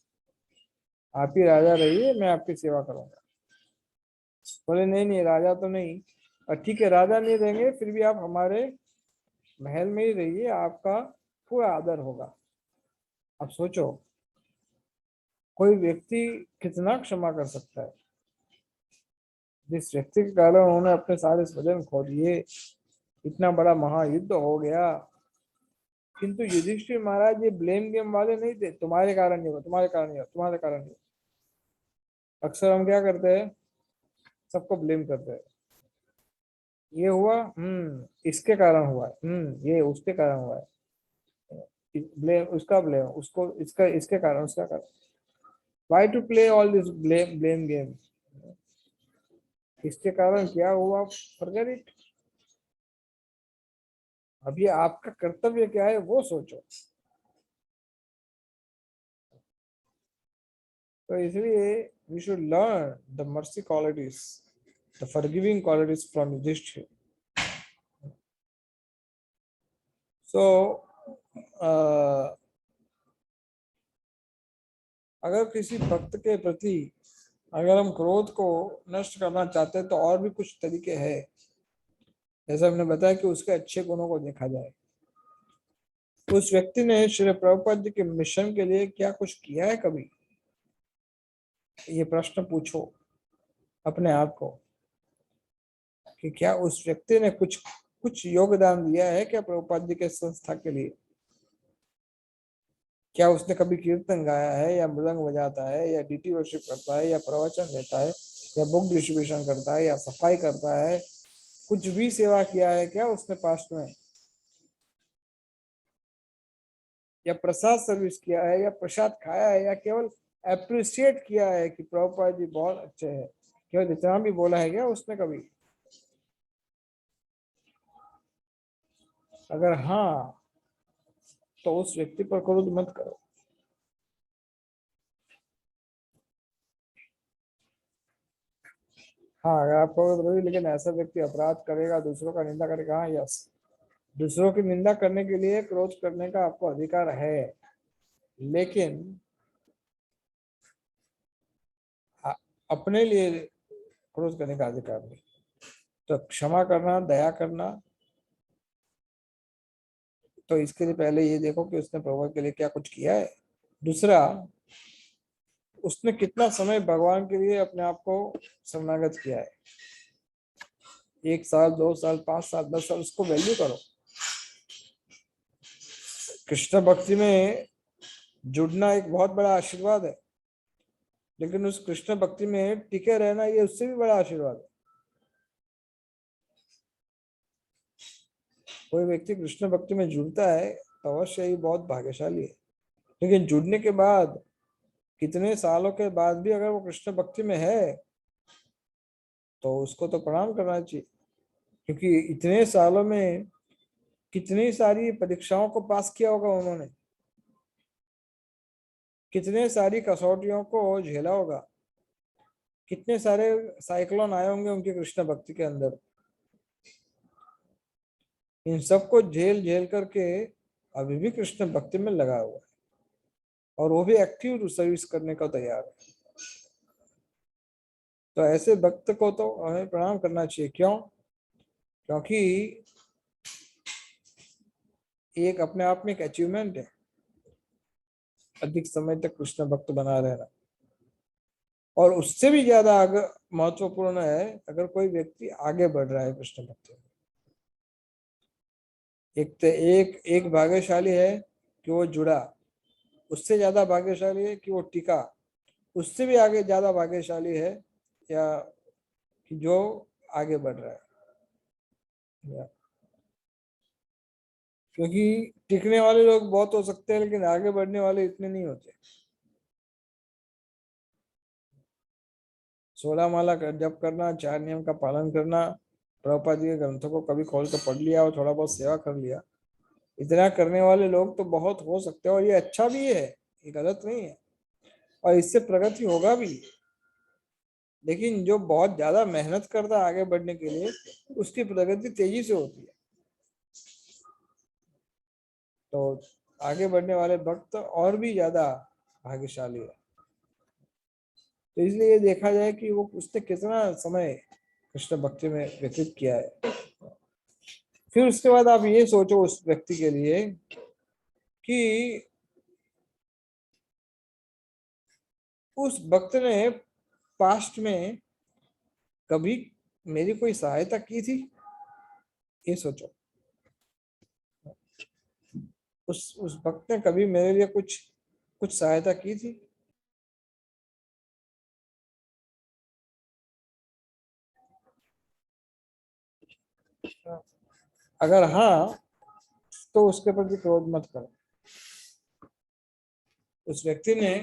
Speaker 1: आप ही राजा रहिए, मैं आपकी सेवा करूंगा। बोले नहीं नहीं, राजा तो नहीं, और ठीक है राजा नहीं रहेंगे, फिर भी आप हमारे महल में ही रहिए, आपका पूरा आदर होगा। अब सोचो, कोई व्यक्ति कितना क्षमा कर सकता है? जिस व्यक्ति के कारण उन्होंने अपने सारे स्वजन खो दिए, इतना बड़ा महायुद्ध हो गया, किंतु युधिष्ठिर महाराज ये ब्लेम गेम वाले नहीं थे, तुम्हारे कारण नहीं हुआ, तुम्हारे कारण नहीं हुआ, तुम्हारे कारण नहीं हुआ। अक्सर हम क्या करते हैं, सबको ब्लेम करते हैं, ये हुआ, इसके कारण हुआ है, ये उसके कारण हुआ है, ब्लेम उसका, ब्लेम उसको, इसका, इसके कारण, उसका कारण। Why to play all this blame game? इसके कारण क्या हुआ, फॉरगेट इट। अभी आपका कर्तव्य क्या है वो सोचो। तो इसलिए we should learn the mercy qualities, the forgiving qualities from Yudhishthira. So अगर किसी भक्त के प्रति, अगर हम क्रोध को नष्ट करना चाहते हैं, तो और भी कुछ तरीके हैं। जैसे हमने बताया कि उसके अच्छे गुणों को देखा जाए। उस व्यक्ति ने श्री प्रभुपाद जी के मिशन के लिए क्या कुछ किया है कभी? ये प्रश्न पूछो अपने आप को कि क्या उस व्यक्ति ने कुछ कुछ योगदान दिया है क्या प्रभुपाद जी के संस्था के लिए? क्या उसने कभी कीर्तन गाया है, या मृदंग बजाता है, या डीटी वर्शिप करता है, या प्रवचन देता है, या बुक डिस्ट्रीब्यूशन करता है, या सफाई करता है? कुछ भी सेवा किया है क्या उसने पास्ट में? या प्रसाद सर्विस किया है, या प्रसाद खाया है, या केवल अप्रिशिएट किया है कि प्रभुपाद जी बहुत अच्छे हैं? केवल इतना भी बोला है क्या उसने कभी? अगर हाँ, तो उस व्यक्ति पर क्रोध मत करो। हाँ, अगर आप करोगे, लेकिन ऐसा व्यक्ति अपराध करेगा, दूसरों का निंदा करेगा, हाँ यस, दूसरों की निंदा करने के लिए क्रोध करने का आपको अधिकार है, लेकिन अपने लिए क्रोध करने का अधिकार नहीं। तो क्षमा करना, दया करना, तो इसके लिए पहले ये देखो कि उसने प्रभु के लिए क्या कुछ किया है। दूसरा, उसने कितना समय भगवान के लिए अपने आप को शरणागत किया है। 1 साल, 2 साल, 5 साल, 10 साल, उसको वैल्यू करो। कृष्ण भक्ति में जुड़ना एक बहुत बड़ा आशीर्वाद है, लेकिन उस कृष्ण भक्ति में टिके रहना ये उससे भी बड़ा आशीर्वाद है। कोई व्यक्ति कृष्ण भक्ति में जुड़ता है तो अवश्य ही बहुत भाग्यशाली है, लेकिन जुड़ने के बाद कितने सालों के बाद भी अगर वो कृष्ण भक्ति में है, तो उसको तो प्रणाम करना चाहिए, क्योंकि इतने सालों में कितनी सारी परीक्षाओं को पास किया होगा उन्होंने, कितने सारी कसौटियों को झेला होगा, कितने सारे साइक्लोन आए होंगे उनके कृष्ण भक्ति के अंदर। इन सबको झेल झेल करके अभी भी कृष्ण भक्ति में लगा हुआ है, और वो भी एक्टिव सर्विस करने को तैयार है। तो ऐसे भक्त को तो हमें प्रणाम करना चाहिए। क्यों? क्योंकि एक अपने आप में एक अचीवमेंट है, अधिक समय तक कृष्ण भक्त बना रहना। और उससे भी ज्यादा आगे महत्वपूर्ण है अगर कोई व्यक्ति आगे बढ़ रहा है कृष्ण भक्ति में। एक भाग्यशाली है कि वो जुड़ा, उससे ज्यादा भाग्यशाली है कि वो टिका, उससे भी आगे ज्यादा भाग्यशाली है या कि जो आगे बढ़ रहा है। क्योंकि टिकने वाले लोग बहुत हो सकते हैं लेकिन आगे बढ़ने वाले इतने नहीं होते। 16 माला जप करना, 4 नियम का पालन करना, प्रभुपाद जी के ग्रंथों को कभी खोल कर पढ़ लिया और थोड़ा बहुत सेवा कर लिया, इतना करने वाले लोग तो बहुत हो सकते हैं। और ये अच्छा भी है, ये गलत नहीं है, और इससे प्रगति होगा भी। लेकिन जो बहुत ज्यादा मेहनत करता है आगे बढ़ने के लिए, उसकी प्रगति तेजी से होती है। तो आगे बढ़ने वाले भक्त और भी ज्यादा भाग्यशाली है। तो इसलिए ये देखा जाए कि वो उसने कितना समय कृष्ण भक्ति में व्यतीत किया है। फिर उसके बाद आप ये सोचो उस व्यक्ति के लिए कि उस भक्त ने पास्ट में कभी मेरी कोई सहायता की थी। ये सोचो, उस भक्त ने कभी मेरे लिए कुछ कुछ सहायता की थी। अगर हाँ, तो उसके प्रति क्रोध मत करो। उस व्यक्ति ने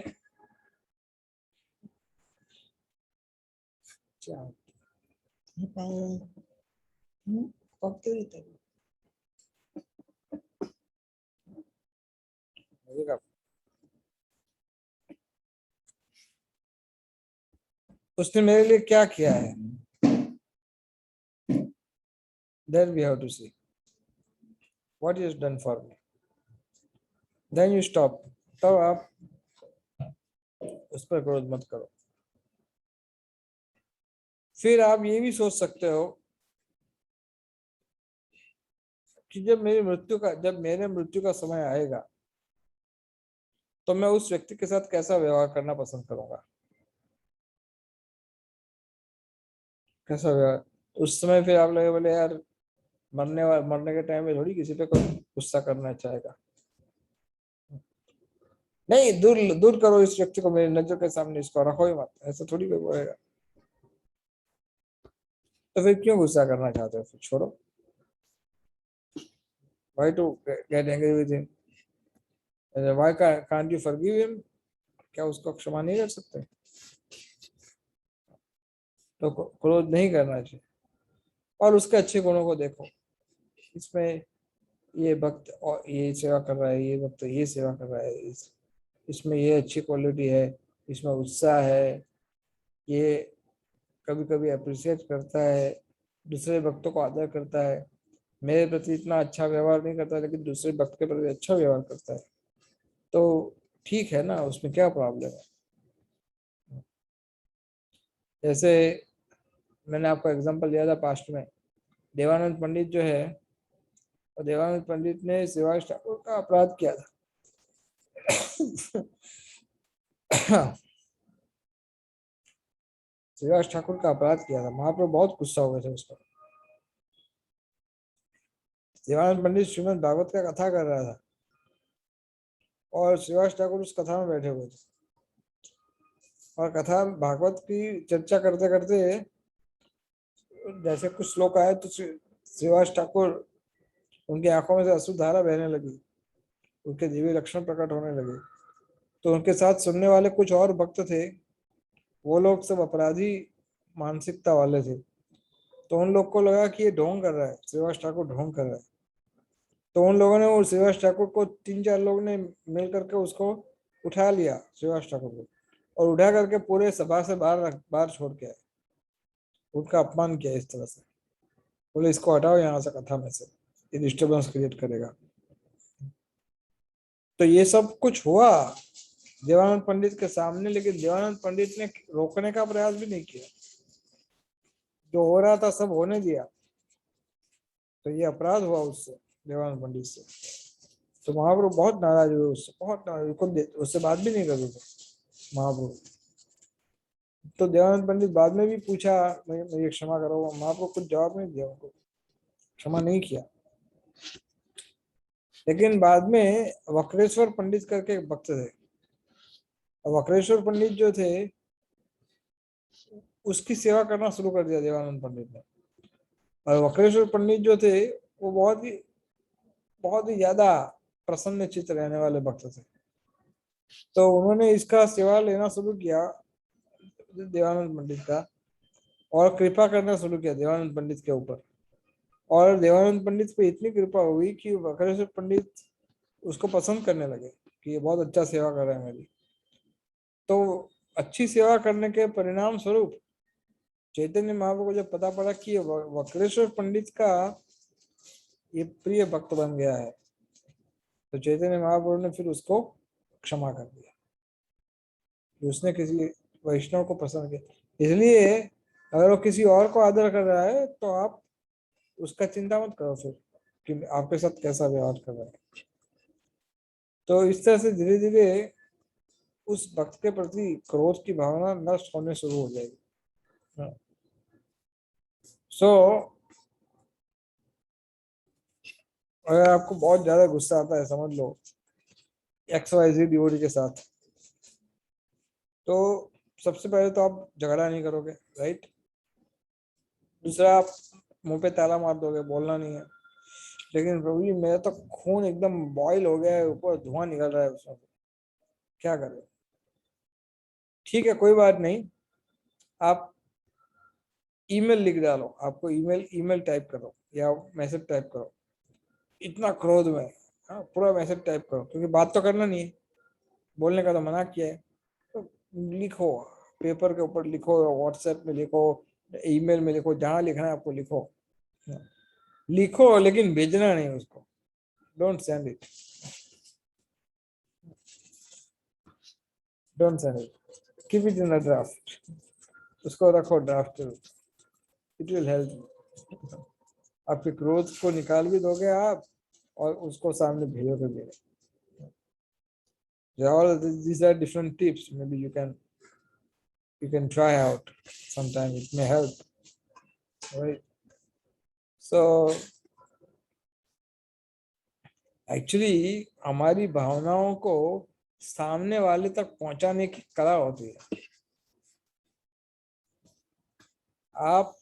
Speaker 1: क्या उसने मेरे लिए क्या किया है, then we have to see what he has done for me, then you stop। तब आप उस पर क्रोध मत करो। फिर आप ये भी सोच सकते हो कि जब मेरे मृत्यु का समय आएगा तो मैं उस व्यक्ति के साथ कैसा व्यवहार करना पसंद करूंगा। कैसा व्यवहार, उस समय फिर आप लोग बोले यार, मरने के टाइम में थोड़ी किसी पे कोई गुस्सा करना चाहेगा। नहीं, दूर दूर करो इस व्यक्ति को, मेरी नजर के सामने इसको रखो ही मत, ऐसा थोड़ी कोई बोलेगा। तो फिर क्यों गुस्सा करना चाहते हो? फिर छोड़ो। Why to get angry with him? Why can't you forgive him? क्या उसको क्षमा नहीं कर सकते? तो क्रोध नहीं करना चाहिए। और उसके अच्छे गुणों को देखो, इसमें ये भक्त और ये सेवा कर रहा है, ये भक्त ये सेवा कर रहा है, इसमें ये अच्छी क्वालिटी है, इसमें उत्साह है, ये कभी कभी अप्रिशिएट करता है, दूसरे भक्तों को आदर करता है, मेरे प्रति इतना अच्छा व्यवहार नहीं करता लेकिन दूसरे भक्त के प्रति अच्छा व्यवहार करता है। तो ठीक है ना, उसमें क्या प्रॉब्लम है? जैसे मैंने आपको एग्जांपल दिया था पास्ट में, देवानंद पंडित जो है, और देवानंद पंडित ने शिवाज ठाकुर का अपराध किया था। शिवाज ठाकुर का अपराध किया था, महाप्रभु बहुत गुस्सा हो गए थे उस पर। देवानंद पंडित श्रीमद् भागवत का कथा कर रहा था और शिवाज ठाकुर उस कथा में बैठे हुए थे, और कथा भागवत की चर्चा करते करते जैसे कुछ श्लोक आए तो शिवाज ठाकुर, उनकी आंखों में से अश्रुधारा बहने लगी, उनके दिव्य लक्षण प्रकट होने लगे। तो उनके साथ सुनने वाले कुछ और भक्त थे, वो लोग सब अपराधी मानसिकता वाले थे। तो उन लोग को लगा कि ये ढोंग कर रहा है, श्रीवास ठाकुर ढोंग कर रहा है। तो उन लोगों ने, वो श्रीवास ठाकुर को 3-4 लोग ने मिल करके उसको उठा लिया, श्रीवास ठाकुर को, और उठा करके पूरे सभा से बाहर छोड़ के आए, उनका अपमान किया इस तरह से। बोले इसको हटाओ यहाँ से कथा में से, ये डिस्टर्बेंस क्रिएट करेगा। तो ये सब कुछ हुआ देवानंद पंडित के सामने, लेकिन देवानंद पंडित ने रोकने का प्रयास भी नहीं किया। जो हो रहा था सब होने दिया। तो ये अपराध हुआ उससे, देवानंद पंडित से। तो महाप्रभु बहुत नाराज हुए उससे, बहुत नाराज, उससे बात भी नहीं करते थे महाप्रभु। तो देवानंद पंडित बाद में भी पूछा, मुझे क्षमा करो, महाप्रभु कुछ जवाब नहीं दिया, उनको क्षमा नहीं किया। लेकिन बाद में वक्रेश्वर पंडित करके एक भक्त थे, वक्रेश्वर पंडित जो थे उसकी सेवा करना शुरू कर दिया देवानंद पंडित ने। और वक्रेश्वर पंडित जो थे वो बहुत ही ज्यादा प्रसन्न चित्त रहने वाले भक्त थे। तो उन्होंने इसका सेवा लेना शुरू किया देवानंद पंडित का, और कृपा करना शुरू किया देवानंद पंडित के ऊपर। और देवानंद पंडित पे इतनी कृपा हुई कि वक्रेश्वर पंडित उसको पसंद करने लगे कि ये बहुत अच्छा सेवा कर रहा है मेरी। तो अच्छी सेवा करने के परिणाम स्वरूप चैतन्य महाप्रभु को जब पता पड़ा कि वक्रेश्वर पंडित का ये प्रिय भक्त बन गया है, तो चैतन्य महाप्रभु ने फिर उसको क्षमा कर दिया। उसने किसी वैष्णव को पसंद किया। इसलिए अगर वो किसी और को आदर कर रहा है तो आप उसका चिंता मत करो फिर कि आपके साथ कैसा व्यवहार कर रहा है। तो इस तरह से धीरे धीरे उस भक्त के प्रति क्रोध की भावना नष्ट होने शुरू हो जाएगी। सो अगर आपको बहुत ज्यादा गुस्सा आता है, समझ लो XYZ डिवोटी के साथ, तो सबसे पहले तो आप झगड़ा नहीं करोगे, राइट। दूसरा, आप मुंह पे ताला मार दोगे, बोलना नहीं है। लेकिन प्रभु जी मेरा तो खून एकदम बॉयल हो गया है, ऊपर धुआं निकल रहा है उसमें, क्या करें। ठीक है, कोई बात नहीं, आप ईमेल लिख डालो, आपको ईमेल टाइप करो या मैसेज टाइप करो इतना क्रोध में। हाँ, पूरा मैसेज टाइप करो, क्योंकि बात तो करना नहीं है, बोलने का तो मना किया है। तो लिखो, पेपर के ऊपर लिखो, व्हाट्सएप में लिखो, ईमेल में लिखो, जहां लिखना है आपको लिखो। लिखो लेकिन भेजना नहीं उसको, don't send it, don't send it, keep it in a draft, उसको रखो ड्राफ्ट, इट विल हेल्प। आपके क्रोध को निकाल भी दोगे आप, और उसको सामने भेजोगे भी। all these are different tips, maybe you can try out sometime, it may help, right? So actually हमारी भावनाओं को सामने वाले तक पहुंचाने की कला होती है। आप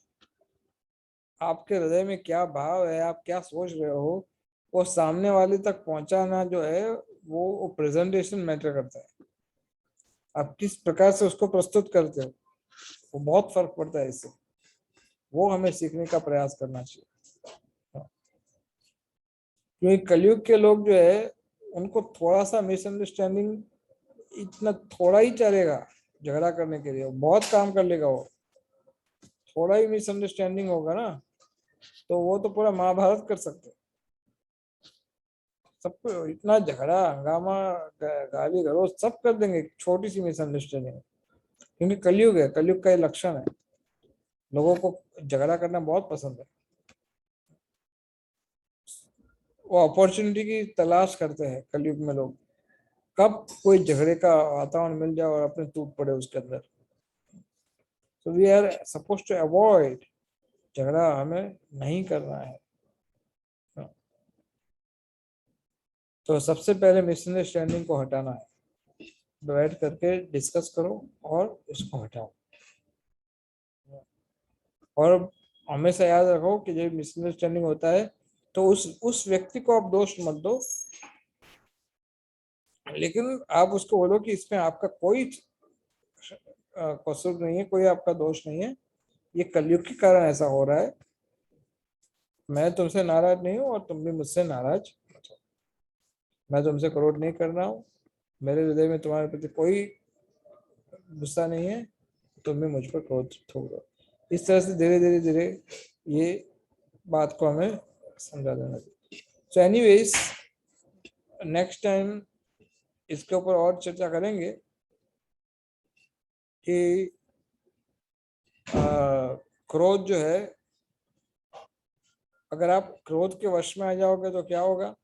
Speaker 1: आपके हृदय में क्या भाव है, आप क्या सोच रहे हो, वो सामने वाले तक पहुंचाना जो है वो प्रेजेंटेशन मैटर करता है। आप किस प्रकार से उसको प्रस्तुत करते हो, वो बहुत फर्क पड़ता है इससे। वो हमें सीखने का प्रयास करना चाहिए। क्योंकि कलयुग के लोग जो है उनको थोड़ा सा मिसअंडरस्टैंडिंग, इतना थोड़ा ही चलेगा झगड़ा करने के लिए, बहुत काम कर लेगा वो। थोड़ा ही मिसअंडरस्टैंडिंग होगा ना, तो वो तो पूरा महाभारत कर सकते हैं। सबको इतना झगड़ा हंगामा गाली गलौज सब कर देंगे छोटी सी मिसअंडरस्टैंडिंग। क्योंकि कलयुग है, कलयुग का ये लक्षण है, लोगों को झगड़ा करना बहुत पसंद है। वो अपॉर्चुनिटी की तलाश करते हैं कलयुग में लोग, कब कोई झगड़े का वातावरण मिल जाए और अपने टूट पड़े उसके अंदर। तो we are suppose to avoid, झगड़ा हमें नहीं करना है। तो सबसे पहले मिसअंडरस्टैंडिंग को हटाना है, बैठ करके डिस्कस करो और इसको हटाओ। और हमेशा याद रखो कि जब मिसअंडरस्टैंडिंग होता है तो उस व्यक्ति को आप दोष मत दो, लेकिन आप उसको बोलो कि इसमें आपका कोई कसूर नहीं है, कोई आपका दोष नहीं है, ये कलयुग के कारण ऐसा हो रहा है। मैं तुमसे नाराज नहीं हूँ और तुम भी मुझसे नाराज, मैं तुमसे क्रोध नहीं कर रहा हूँ, मेरे हृदय में तुम्हारे प्रति कोई गुस्सा नहीं है, तुम भी मुझ पर क्रोध थोप दो। इस तरह से धीरे धीरे धीरे ये बात को हमें समझा देना चाहिए। सो एनीवेज, नेक्स्ट टाइम इसके ऊपर और चर्चा करेंगे कि क्रोध जो है, अगर आप क्रोध के वश में आ जाओगे तो क्या होगा,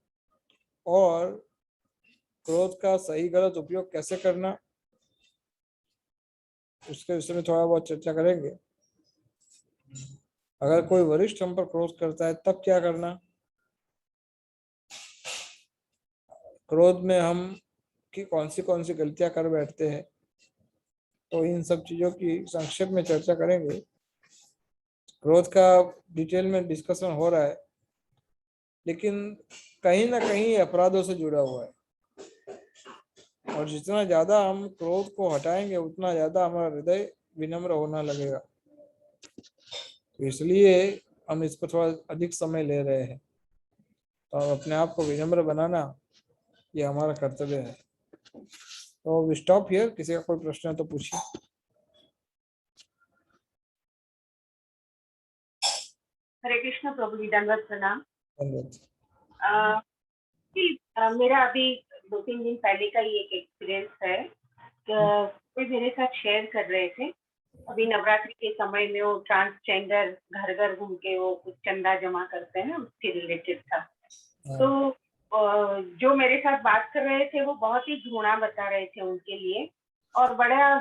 Speaker 1: और क्रोध का सही गलत उपयोग कैसे करना, उसके विषय में थोड़ा बहुत चर्चा करेंगे। अगर कोई वरिष्ठ हम पर क्रोध करता है तब क्या करना, क्रोध में हम की कौन सी गलतियां कर बैठते हैं, तो इन सब चीजों की संक्षेप में चर्चा करेंगे। क्रोध का डिटेल में डिस्कशन हो रहा है, लेकिन कहीं ना कहीं अपराधों से जुड़ा हुआ है, और जितना ज्यादा हम क्रोध को हटाएंगे उतना ज्यादा हमारा हृदय विनम्र होना लगेगा। तो इसलिए हम इस पर थोड़ा अधिक समय ले रहे हैं, तो अपने आप को विनम्र बनाना ये हमारा कर्तव्य है। तो स्टॉप हियर, किसी का कोई प्रश्न है तो पूछिए।
Speaker 2: हरे कृष्ण प्रभु जी, दंडवत प्रणाम।
Speaker 1: धन्यवाद।
Speaker 2: मेरा अभी 2-3 दिन पहले का ही एक एक्सपीरियंस है। कोई मेरे साथ शेयर कर रहे थे, अभी नवरात्रि के समय में वो ट्रांसजेंडर घर घर घूम के वो कुछ चंदा जमा करते हैं, उसके रिलेटेड था। तो जो मेरे साथ बात कर रहे थे वो बहुत ही घृणा बता रहे थे उनके लिए, और बड़ा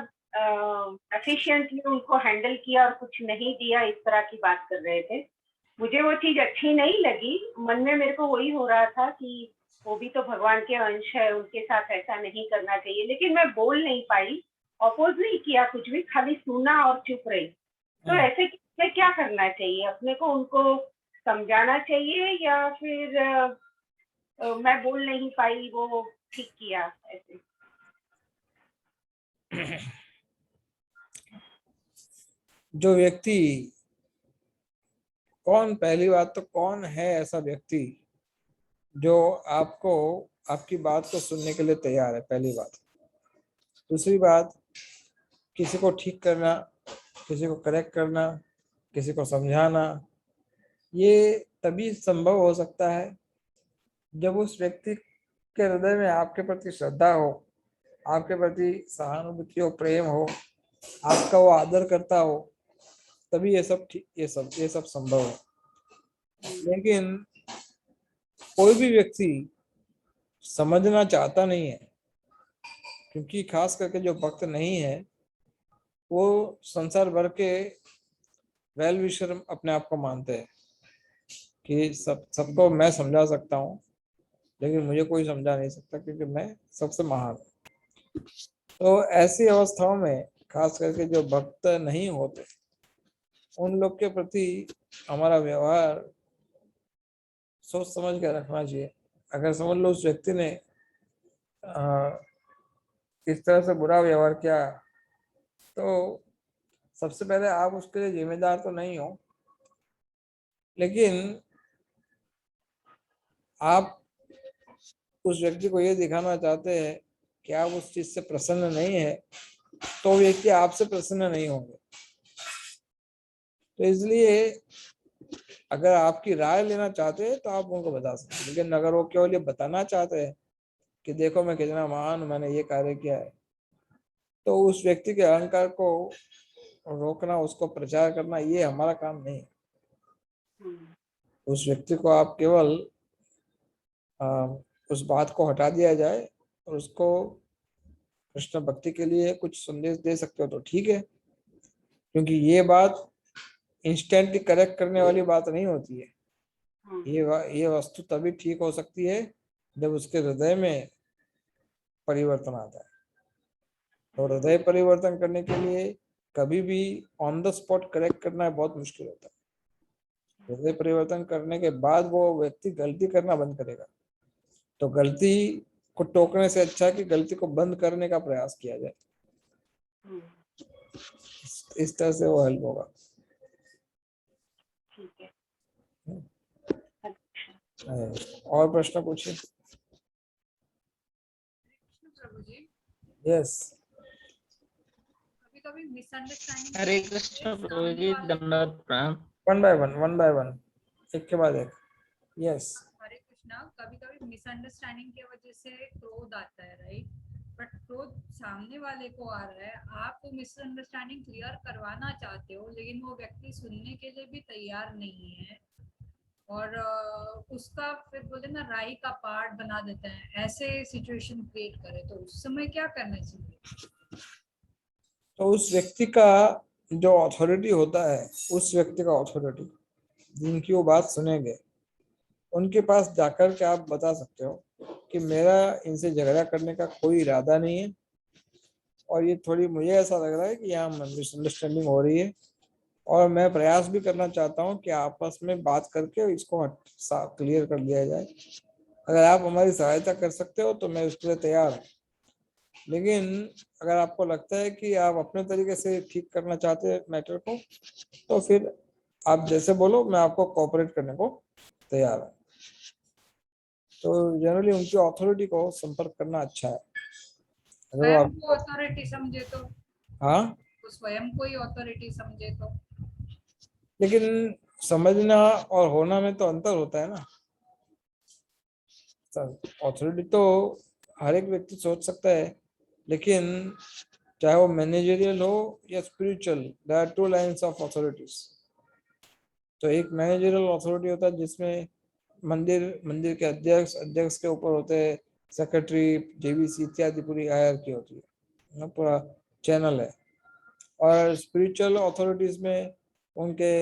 Speaker 2: एफिशिएंटली उनको हैंडल किया और कुछ नहीं दिया, इस तरह की बात कर रहे थे। मुझे वो चीज अच्छी नहीं लगी, मन में मेरे को वही हो रहा था कि वो भी तो भगवान के अंश है, उनके साथ ऐसा नहीं करना चाहिए, लेकिन मैं बोल नहीं पाई, अपोज नहीं किया कुछ भी, खाली सुना और चुप रही। तो ऐसे में क्या करना चाहिए अपने को, उनको समझाना चाहिए या फिर मैं बोल नहीं पाई, वो ठीक किया ऐसे?
Speaker 1: जो व्यक्ति, कौन, पहली बात तो कौन है ऐसा व्यक्ति जो आपको, आपकी बात को सुनने के लिए तैयार है, पहली बात। दूसरी बात, किसी को ठीक करना, किसी को करेक्ट करना, किसी को समझाना, ये तभी संभव हो सकता है जब उस व्यक्ति के हृदय में आपके प्रति श्रद्धा हो, आपके प्रति सहानुभूति हो, प्रेम हो, आपका वो आदर करता हो, तभी ये सब संभव है। लेकिन कोई भी व्यक्ति समझना चाहता नहीं है, क्योंकि खास करके जो भक्त नहीं है वो संसार भर के वेल विशर अपने आप को मानते हैं कि सबको मैं समझा सकता हूँ, लेकिन मुझे कोई समझा नहीं सकता क्योंकि मैं सबसे महान हूँ। तो ऐसी अवस्थाओं में खास करके जो भक्त नहीं होते, उन लोग के प्रति हमारा व्यवहार सोच समझ के रखना चाहिए। अगर समझ लो उस व्यक्ति ने इस तरह से बुरा व्यवहार किया, तो सबसे पहले आप उसके लिए जिम्मेदार तो नहीं हो, लेकिन आप उस व्यक्ति को ये दिखाना चाहते हैं कि आप उस चीज से प्रसन्न नहीं है, तो व्यक्ति आपसे प्रसन्न नहीं होंगे। तो इसलिए अगर आपकी राय लेना चाहते हैं तो आप उनको बता सकते हैं, लेकिन अगर वो केवल ये बताना चाहते हैं कि देखो मैं कितना महान, मैंने ये कार्य किया है, तो उस व्यक्ति के अहंकार को रोकना, उसको प्रचार करना, ये हमारा काम नहीं है। उस व्यक्ति को आप केवल उस बात को हटा दिया जाए और उसको कृष्ण भक्ति के लिए कुछ संदेश दे सकते हो तो ठीक है, क्योंकि ये बात इंस्टेंटली करेक्ट करने वाली बात नहीं होती है। ये वस्तु तभी ठीक हो सकती है जब उसके हृदय में परिवर्तन आता है। तो हृदय परिवर्तन करने के लिए कभी भी ऑन द स्पॉट करेक्ट करना बहुत मुश्किल होता है। हृदय परिवर्तन करने के बाद वो व्यक्ति गलती करना बंद करेगा, तो गलती को टोकने से अच्छा कि गलती को बंद करने का प्रयास किया जाए। इस तरह से वो हेल्प होगा।
Speaker 2: ठीक है।
Speaker 1: और प्रश्न पूछिए। यस।
Speaker 3: मिसअंडरस्टैंडिंग
Speaker 4: हरे कृष्ण प्रभु जी, दंडवत प्रणाम।
Speaker 1: वन बाय वन, एक के बाद एक। यस।
Speaker 3: हरे कृष्णा, कभी कभी मिसअंडरस्टैंडिंग की वजह से क्रोध आता है, राइट? बट क्रोध सामने वाले को आ रहा है, आप वो मिसअंडरस्टैंडिंग क्लियर करवाना चाहते हो, लेकिन वो व्यक्ति सुनने के लिए भी तैयार नहीं है और उसका फिर बोले ना राई का पार्ट बना देते हैं, ऐसे सिचुएशन क्रिएट करे, तो उस समय क्या करना चाहिए?
Speaker 1: तो उस व्यक्ति का जो अथॉरिटी होता है, उस व्यक्ति का अथॉरिटी जिनकी वो बात सुनेंगे, उनके पास जाकर के आप बता सकते हो कि मेरा इनसे झगड़ा करने का कोई इरादा नहीं है और ये थोड़ी मुझे ऐसा लग रहा है कि यहाँ मिसअंडरस्टैंडिंग हो रही है और मैं प्रयास भी करना चाहता हूँ कि आपस में बात करके इसको क्लियर कर दिया जाए। अगर आप हमारी सहायता कर सकते हो तो मैं उसके लिए तैयार हूँ, लेकिन अगर आपको लगता है कि आप अपने तरीके से ठीक करना चाहते हैं मैटर को, तो फिर आप जैसे बोलो, मैं आपको कोऑपरेट करने को तैयार हूँ। तो जनरली उनकी अथॉरिटी को संपर्क करना अच्छा है। अगर
Speaker 3: स्वयं
Speaker 1: आप
Speaker 3: को अथॉरिटी समझे तो,
Speaker 1: हाँ,
Speaker 3: तो स्वयं को ही अथॉरिटी समझे तो,
Speaker 1: लेकिन समझना और होना में तो अंतर होता है ना। अथॉरिटी तो हर एक व्यक्ति सोच सकता है, लेकिन चाहे वो मैनेजरियल हो या spiritual, there are two lines of authorities. तो एक मैनेजरियल अथॉरिटी होता है जिसमें मंदिर के अध्यक्ष के ऊपर होते हैं सेक्रेटरी, जेबीसी इत्यादि, पूरी हायरार्की होती है ना, पूरा चैनल है। और स्पिरिचुअल अथॉरिटीज में उनके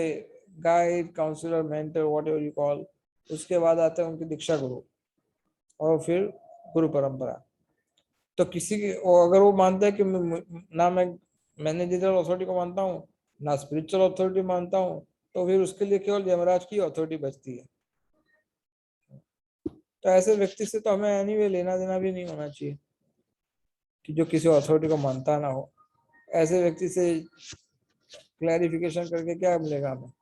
Speaker 1: guide, counsellor, mentor, whatever you call, उसके बाद आते हैं उनके दीक्षा गुरु और फिर गुरु परंपरा। तो किसी की अगर वो मानता है कि ना मैं मैनेजरियल अथॉरिटी को मानता हूँ ना स्पिरिचुअल अथॉरिटी मानता हूँ, तो फिर उसके लिए केवल यमराज की अथॉरिटी बचती है। तो ऐसे व्यक्ति से तो हमें एनीवे लेना देना भी नहीं होना चाहिए कि जो किसी अथॉरिटी को मानता ना हो। ऐसे व्यक्ति से क्लैरिफिकेशन करके क्या मिलेगा हमें?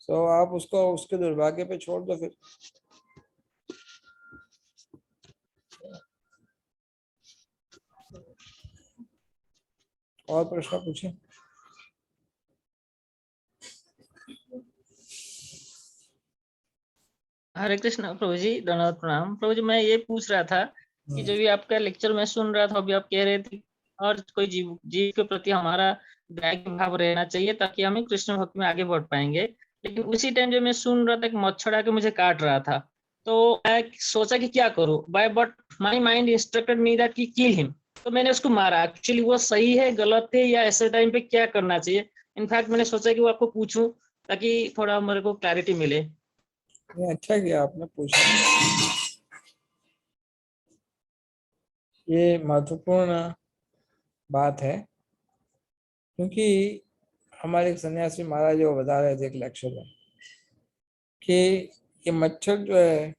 Speaker 1: सो आप उसको उसके दुर्भाग्य पे छोड़ दो फिर। और प्रश्न पूछे।
Speaker 4: हरे कृष्ण प्रभु जी, दंडवत प्रणाम। प्रभु जी, मैं ये पूछ रहा था कि जो भी आपका लेक्चर मैं सुन रहा था, अभी आप कह रहे थे और कोई जीव के प्रति हमारा दया का भाव रहना चाहिए ताकि हमें कृष्ण भक्ति में आगे बढ़ पाएंगे। लेकिन उसी टाइम जब मैं सुन रहा था कि मच्छर आके मुझे काट रहा था, तो मैं सोचा कि क्या करूं, but my mind instructed me that कि किल हिम। तो मैंने उसको मारा। एक्चुअली वो सही है, गलत है, या ऐसे टाइम पे क्या करना चाहिए? इनफैक्ट मैंने सोचा कि वो आपको पूछूं ताकि थोड़ा मेरे को क्लैरिटी मिले।
Speaker 1: अच्छा किया आपने पूछा। ये महत्वपूर्ण बात है, क्योंकि हमारे सन्यासी महाराज वो बता रहे थे एक लेक्चर में कि ये मच्छर जो है,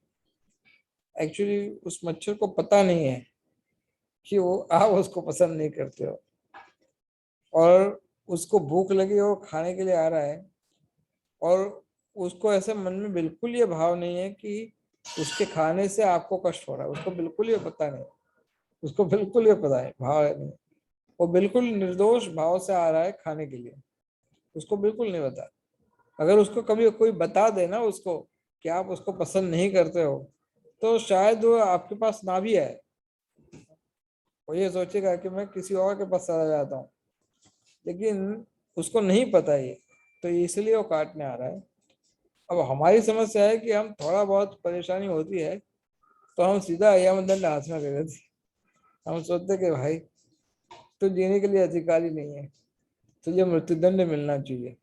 Speaker 1: एक्चुअली उस मच्छर को पता नहीं है कि वो आप उसको पसंद नहीं करते हो और उसको भूख लगी हो, खाने के लिए आ रहा है, और उसको ऐसे मन में बिल्कुल ये भाव नहीं है कि उसके खाने से आपको कष्ट हो रहा है। उसको बिल्कुल ये पता नहीं, उसको बिल्कुल ये पता है भाव नहीं। वो बिल्कुल निर्दोष भाव से आ रहा है खाने के लिए, उसको बिल्कुल नहीं पता। अगर उसको कभी कोई बता देना उसको कि आप उसको पसंद नहीं करते हो, तो शायद वो आपके पास ना भी आए। वो ये सोचेगा कि मैं किसी और के पास चला जाता हूँ, लेकिन उसको नहीं पता ये, तो इसलिए वो काटने आ रहा है। अब हमारी समस्या है कि हम थोड़ा बहुत परेशानी होती है तो हम सीधा यमदंड हाथ में ले लेते। हम सोचते कि भाई तू जीने के लिए अधिकारी नहीं है, तुझे मृत्युदंड मिलना चाहिए।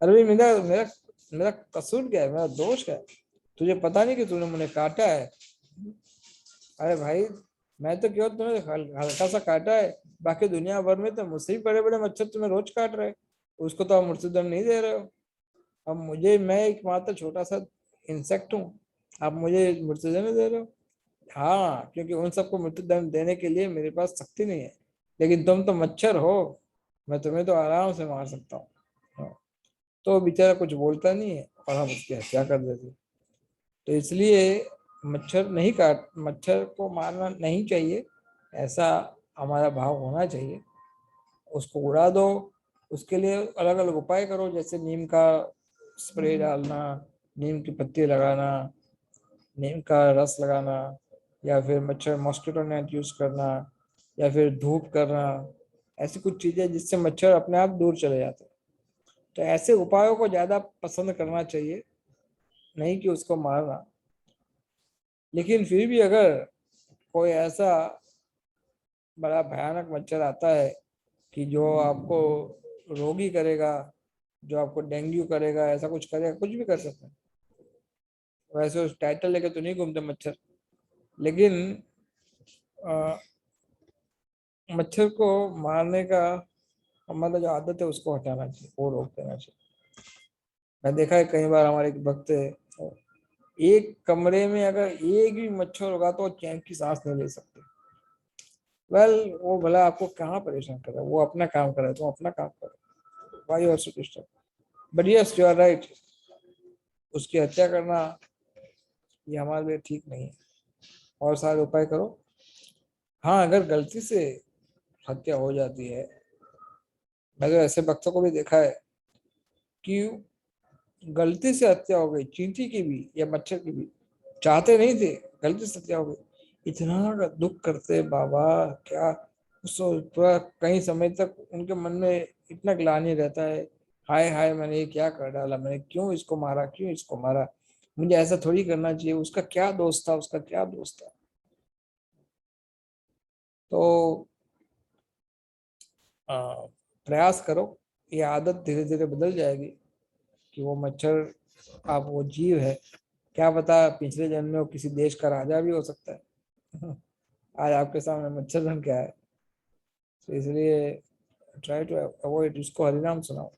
Speaker 1: अरे भाई, मेरा मेरा मेरा कसूर क्या है, मेरा दोष क्या है? तुझे पता नहीं कि तूने मुझे काटा है? अरे भाई, मैं तो क्यों तुम्हें हल्का सा काटा है, बाकी दुनिया भर में तो मुझसे भी बड़े बड़े मच्छर तुम्हें रोज काट रहे, उसको तो आप मृत्युदंड नहीं दे रहे हो। अब मैं एक मात्र छोटा सा इंसेक्ट हूँ, आप मुझे मृत्युदंड दे रहे हो? हाँ, क्योंकि उन सबको मृत्युदंड देने के लिए मेरे पास शक्ति नहीं है, लेकिन तुम तो मच्छर हो, मैं तुम्हें तो आराम से मार सकता हूँ। हाँ, तो बेचारा कुछ बोलता नहीं है और हम उसकी हत्या कर देते। तो इसलिए मच्छर को मारना नहीं चाहिए, ऐसा हमारा भाव होना चाहिए। उसको उड़ा दो। उसके लिए अलग अलग उपाय करो, जैसे नीम का स्प्रे डालना, नीम की पत्ती लगाना, नीम का रस लगाना, या फिर मच्छर मॉस्किटो नेट यूज करना, या फिर धूप करना। ऐसी कुछ चीजें जिससे मच्छर अपने आप दूर चले जाते हैं। तो ऐसे उपायों को ज्यादा पसंद करना चाहिए, नहीं कि उसको मारना। लेकिन फिर भी अगर कोई ऐसा बड़ा भयानक मच्छर आता है कि जो आपको रोगी करेगा, जो आपको डेंगू करेगा, ऐसा कुछ करेगा, कुछ भी कर सकता है। वैसे उस टाइटल लेके तो नहीं घूमते मच्छर, लेकिन मच्छर को मारने का हमारा जो आदत है उसको हटाना चाहिए, वो रोक देना चाहिए। मैं देखा है कई बार हमारे एक भक्त है, एक कमरे में अगर एक भी मच्छर होगा तो चैन की सांस नहीं ले सकते। वो भला आपको कहाँ परेशान कर रहा है, वो अपना काम कर रहा है, तुम अपना काम करो। Why also disturb. But yes you are right, उसकी हत्या करना ये हमारे लिए ठीक नहीं है। और सारे उपाय करो। हाँ, अगर गलती से हत्या हो जाती है, मैंने ऐसे भक्तों को भी देखा है कि गलती से हत्या हो गई, चींटी की भी या मच्छर की भी, चाहते नहीं थे, गलती से हत्या हो गई, इतना दुख करते बाबा, क्या उसको पूरा कई समय तक उनके मन में इतना ग्लानि रहता है, हाय हाय मैंने ये क्या कर डाला, मैंने क्यों इसको मारा, क्यों इसको मारा, मुझे ऐसा थोड़ी करना चाहिए, उसका क्या दोष था, उसका क्या दोष था। तो प्रयास करो, ये आदत धीरे धीरे बदल जाएगी कि वो मच्छर, आप वो जीव है, क्या पता पिछले जन्म में वो किसी देश का राजा भी हो सकता है। आज आपके सामने मच्छर बन के आया, तो इसलिए ट्राई टू अवॉइड, उसको हरिनाम सुनाओ,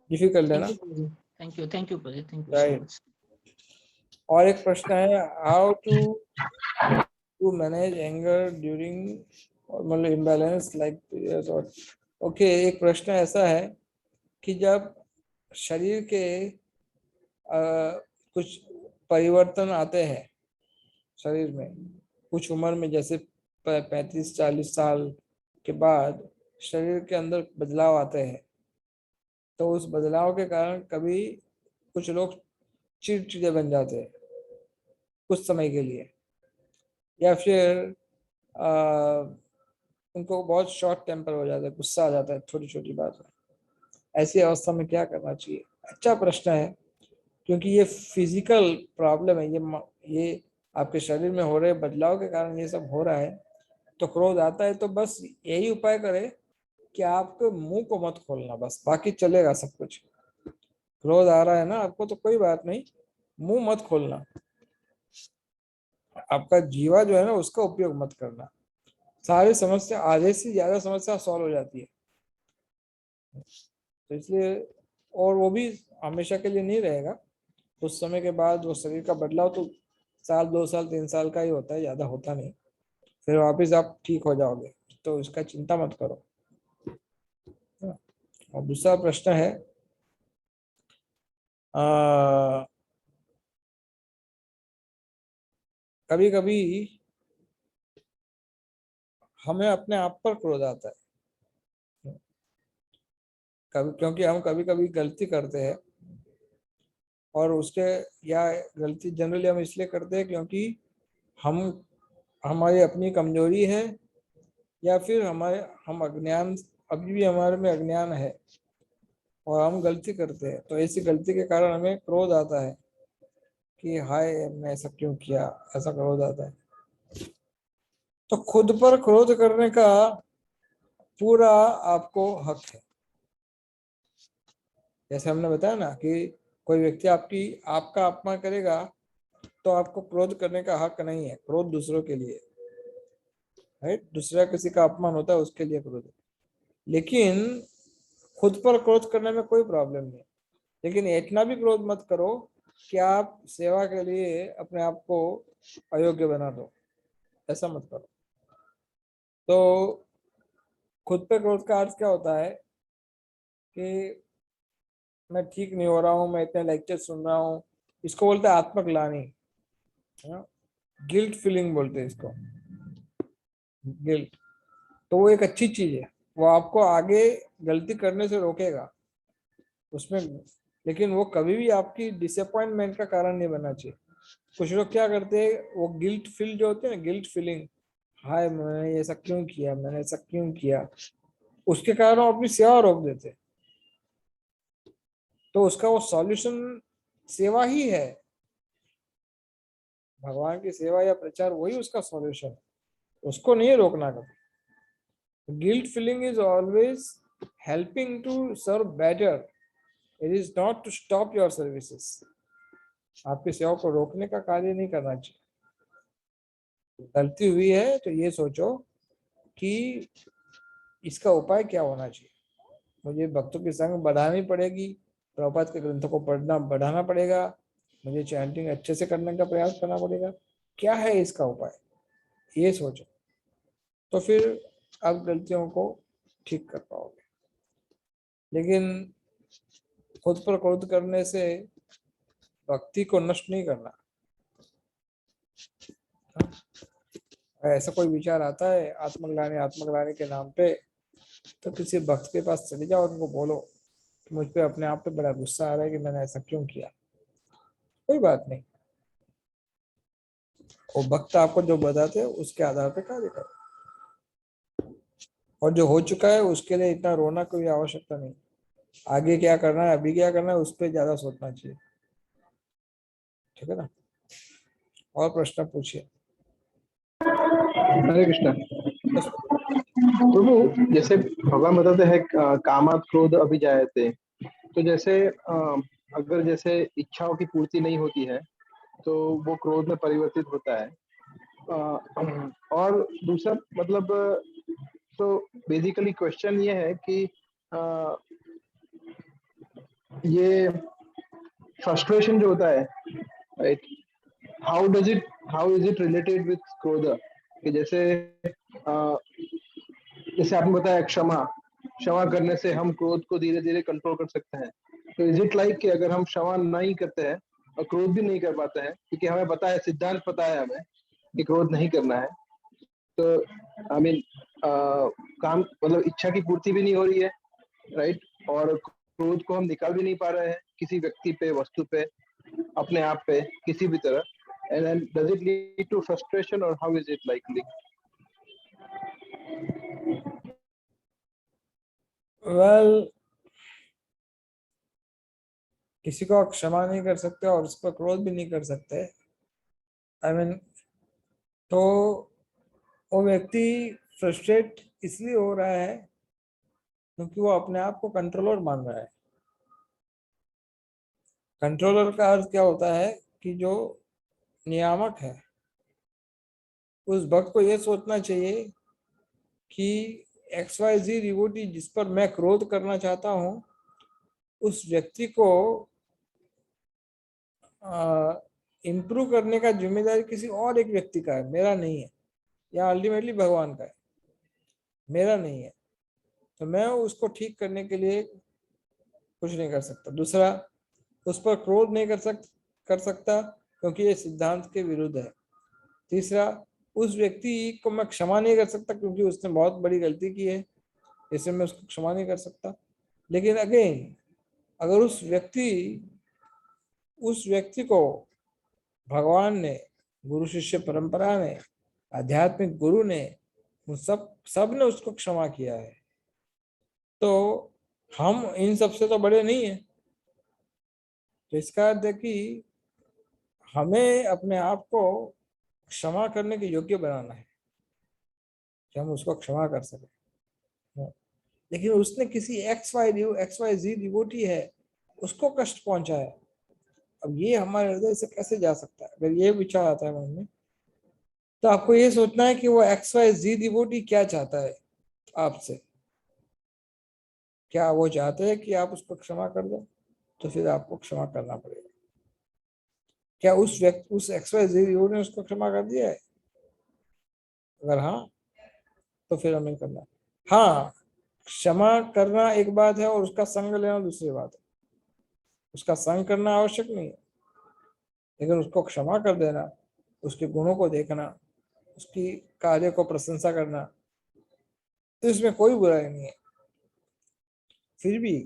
Speaker 1: डिफिकल्ट है ना।
Speaker 4: थैंक यू प्रजी, thank you so
Speaker 1: right.
Speaker 4: Much.
Speaker 1: और एक प्रश्न है, how to manage anger during मतलब इम्बैलेंस लाइक और। ओके, एक प्रश्न ऐसा है कि जब शरीर के कुछ परिवर्तन आते हैं शरीर में, कुछ उम्र में, जैसे 35-40 साल के बाद शरीर के अंदर बदलाव आते हैं, तो उस बदलाव के कारण कभी कुछ लोग चिड़चिड़े बन जाते हैं कुछ समय के लिए, या फिर उनको बहुत शॉर्ट टेम्पर हो जाता है, गुस्सा आ जाता है छोटी छोटी बात में। ऐसी अवस्था में क्या करना चाहिए? अच्छा प्रश्न है, क्योंकि ये फिजिकल प्रॉब्लम है, ये आपके शरीर में हो रहे बदलाव के कारण ये सब हो रहा है। तो क्रोध आता है तो बस यही उपाय करे कि आपके मुंह को मत खोलना, बस बाकी चलेगा सब कुछ। क्रोध आ रहा है ना आपको, तो कोई बात नहीं, मुंह मत खोलना, आपका जीवा जो है ना उसका उपयोग मत करना, सारी समस्या, आधे से ज्यादा समस्या सॉल्व हो जाती है। तो इसलिए, और वो भी हमेशा के लिए नहीं रहेगा, कुछ समय के बाद वो शरीर का बदलाव तो 1 साल 2 साल 3 साल का ही होता है, ज्यादा होता नहीं, फिर वापिस आप ठीक हो जाओगे, तो इसका चिंता मत करो। और दूसरा प्रश्न है, कभी कभी हमें अपने आप पर क्रोध आता है, कभी, क्योंकि हम कभी कभी गलती करते हैं, और उसके, या गलती जनरली हम इसलिए करते हैं क्योंकि हम, हमारी अपनी कमजोरी है, या फिर हम अज्ञान, अभी भी हमारे में अज्ञान है और हम गलती करते हैं, तो ऐसी गलती के कारण हमें क्रोध आता है कि हाय मैं ऐसा क्यों किया, ऐसा क्रोध आता है। तो खुद पर क्रोध करने का पूरा आपको हक है। जैसे हमने बताया ना कि कोई व्यक्ति आपका अपमान करेगा तो आपको क्रोध करने का हक नहीं है, क्रोध दूसरों के लिए, राइट, दूसरा किसी का अपमान होता है उसके लिए क्रोध है। लेकिन खुद पर क्रोध करने में कोई प्रॉब्लम नहीं, लेकिन इतना भी क्रोध मत करो कि आप सेवा के लिए अपने आप को अयोग्य बना दो, ऐसा मत करो। तो खुद पे क्रोध का अर्थ क्या होता है कि मैं ठीक नहीं हो रहा हूँ, मैं इतने लेक्चर सुन रहा हूँ, इसको बोलते हैं आत्मग्लानि, गिल्ट फीलिंग बोलते हैं इसको, गिल्ट। तो वो एक अच्छी चीज है, वो आपको आगे गलती करने से रोकेगा उसमें, लेकिन वो कभी भी आपकी डिसअपॉइंटमेंट का कारण नहीं बनना चाहिए। कुछ लोग क्या करते हैं, वो गिल्ट फील जो होते हैं ना, गिल्ट फीलिंग, हाय मैंने ऐसा क्यों किया, मैंने ऐसा क्यों किया, उसके कारण वो अपनी सेवा रोक देते हैं। तो उसका वो सॉल्यूशन सेवा ही है, भगवान की सेवा या प्रचार वही उसका सॉल्यूशन, उसको नहीं रोकना कभी। Guilt feeling is always helping to serve better, it is not to stop your services. आपकी सेवा को रोकने का कार्य नहीं करना चाहिए। गलती हुई है तो ये सोचो कि इसका उपाय क्या होना चाहिए। मुझे भक्तों की संग बढ़ानी पड़ेगी, प्रभुपाद के ग्रंथों को पढ़ना बढ़ाना पड़ेगा, मुझे चैंटिंग अच्छे से करने का प्रयास करना पड़ेगा, क्या है इसका उपाय, ये सोचो, तो फिर आप गलतियों को ठीक कर पाओगे। लेकिन खुद पर क्रोध करने से भक्ति को नष्ट नहीं करना। ऐसा कोई विचार आता है आत्मग्लानी के नाम पे, तो किसी भक्त के पास चले जाओ, उनको बोलो कि मुझ पे अपने आप पे बड़ा गुस्सा आ रहा है कि मैंने ऐसा क्यों किया। कोई बात नहीं, वो भक्त आपको जो बताते हैं उसके आधार पे कार्य करो, और जो हो चुका है उसके लिए इतना रोना कोई आवश्यकता नहीं। आगे क्या करना है, अभी क्या करना है, उस पर ज्यादा सोचना चाहिए। ठीक है ना, और प्रश्न पूछिए।
Speaker 5: हरे कृष्णा।
Speaker 1: बस
Speaker 5: प्रभु, जैसे भगवान बताते हैं कामात क्रोध अभिजायते, तो जैसे अगर जैसे इच्छाओं की पूर्ति नहीं होती है तो वो क्रोध में परिवर्तित होता है। और दूसरा मतलब तो बेसिकली क्वेश्चन ये है कि ये फ्रस्ट्रेशन जो होता है, right, how is it related with क्रोध? कि जैसे जैसे आपने बताया क्षमा क्षमा करने से हम क्रोध को धीरे धीरे कंट्रोल कर सकते हैं। तो इज इट लाइक कि अगर हम क्षमा नहीं करते हैं और क्रोध भी नहीं कर पाते हैं, क्योंकि हमें पता है, सिद्धांत पता है हमें कि क्रोध नहीं करना है, तो आई मीन काम मतलब इच्छा की पूर्ति भी नहीं हो रही है, राइट, और क्रोध को हम निकाल भी नहीं पा रहे हैं किसी व्यक्ति पे, वस्तु पे, अपने आप पे, किसी भी तरह, and then does it lead to frustration or how is it likely?
Speaker 1: Well, किसी को आप क्षमा नहीं कर सकते और उस पर क्रोध भी नहीं कर सकते, आई मीन, तो वो व्यक्ति फ्रस्ट्रेट इसलिए हो रहा है क्योंकि वो अपने आप को कंट्रोलर मान रहा है। कंट्रोलर का अर्थ क्या होता है कि जो नियामक है। उस भक्त को यह सोचना चाहिए कि XYZ डिवोटी जिस पर मैं क्रोध करना चाहता हूं, उस व्यक्ति को इम्प्रूव करने का जिम्मेदारी किसी और एक व्यक्ति का है, मेरा नहीं है, या अल्टीमेटली भगवान का है, मेरा नहीं है। तो मैं उसको ठीक करने के लिए कुछ नहीं कर सकता। दूसरा, उस पर क्रोध नहीं कर सकता क्योंकि ये सिद्धांत के विरुद्ध है। तीसरा, उस व्यक्ति को मैं क्षमा नहीं कर सकता क्योंकि उसने बहुत बड़ी गलती की है, इसलिए मैं उसको क्षमा नहीं कर सकता। लेकिन अगेन, अगर उस व्यक्ति को भगवान ने, गुरु शिष्य परंपरा ने, आध्यात्मिक गुरु ने, सब ने उसको क्षमा किया है, तो हम इन सबसे तो बड़े नहीं है। तो इसका अर्थ है कि हमें अपने आप को क्षमा करने के योग्य बनाना है कि हम उसको क्षमा कर सकें। लेकिन उसने किसी XYZ डिवोटी है, उसको कष्ट पहुंचाया, अब ये हमारे हृदय से कैसे जा सकता है? अगर ये विचार आता है मन में, तो आपको ये सोचना है कि वो XYZ डिवोटी क्या चाहता है आपसे। क्या वो चाहते हैं कि आप उसको क्षमा कर दो? तो फिर आपको क्षमा करना पड़ेगा। क्या उस XYZ डिवोटी ने उसको क्षमा कर दिया है? अगर हाँ, तो फिर हमें करना है। हाँ, क्षमा करना एक बात है और उसका संग लेना दूसरी बात है। उसका संग करना आवश्यक नहीं है, लेकिन उसको क्षमा कर देना, उसके गुणों को देखना, उसकी कार्य को प्रशंसा करना, तो इसमें कोई बुराई नहीं है। फिर भी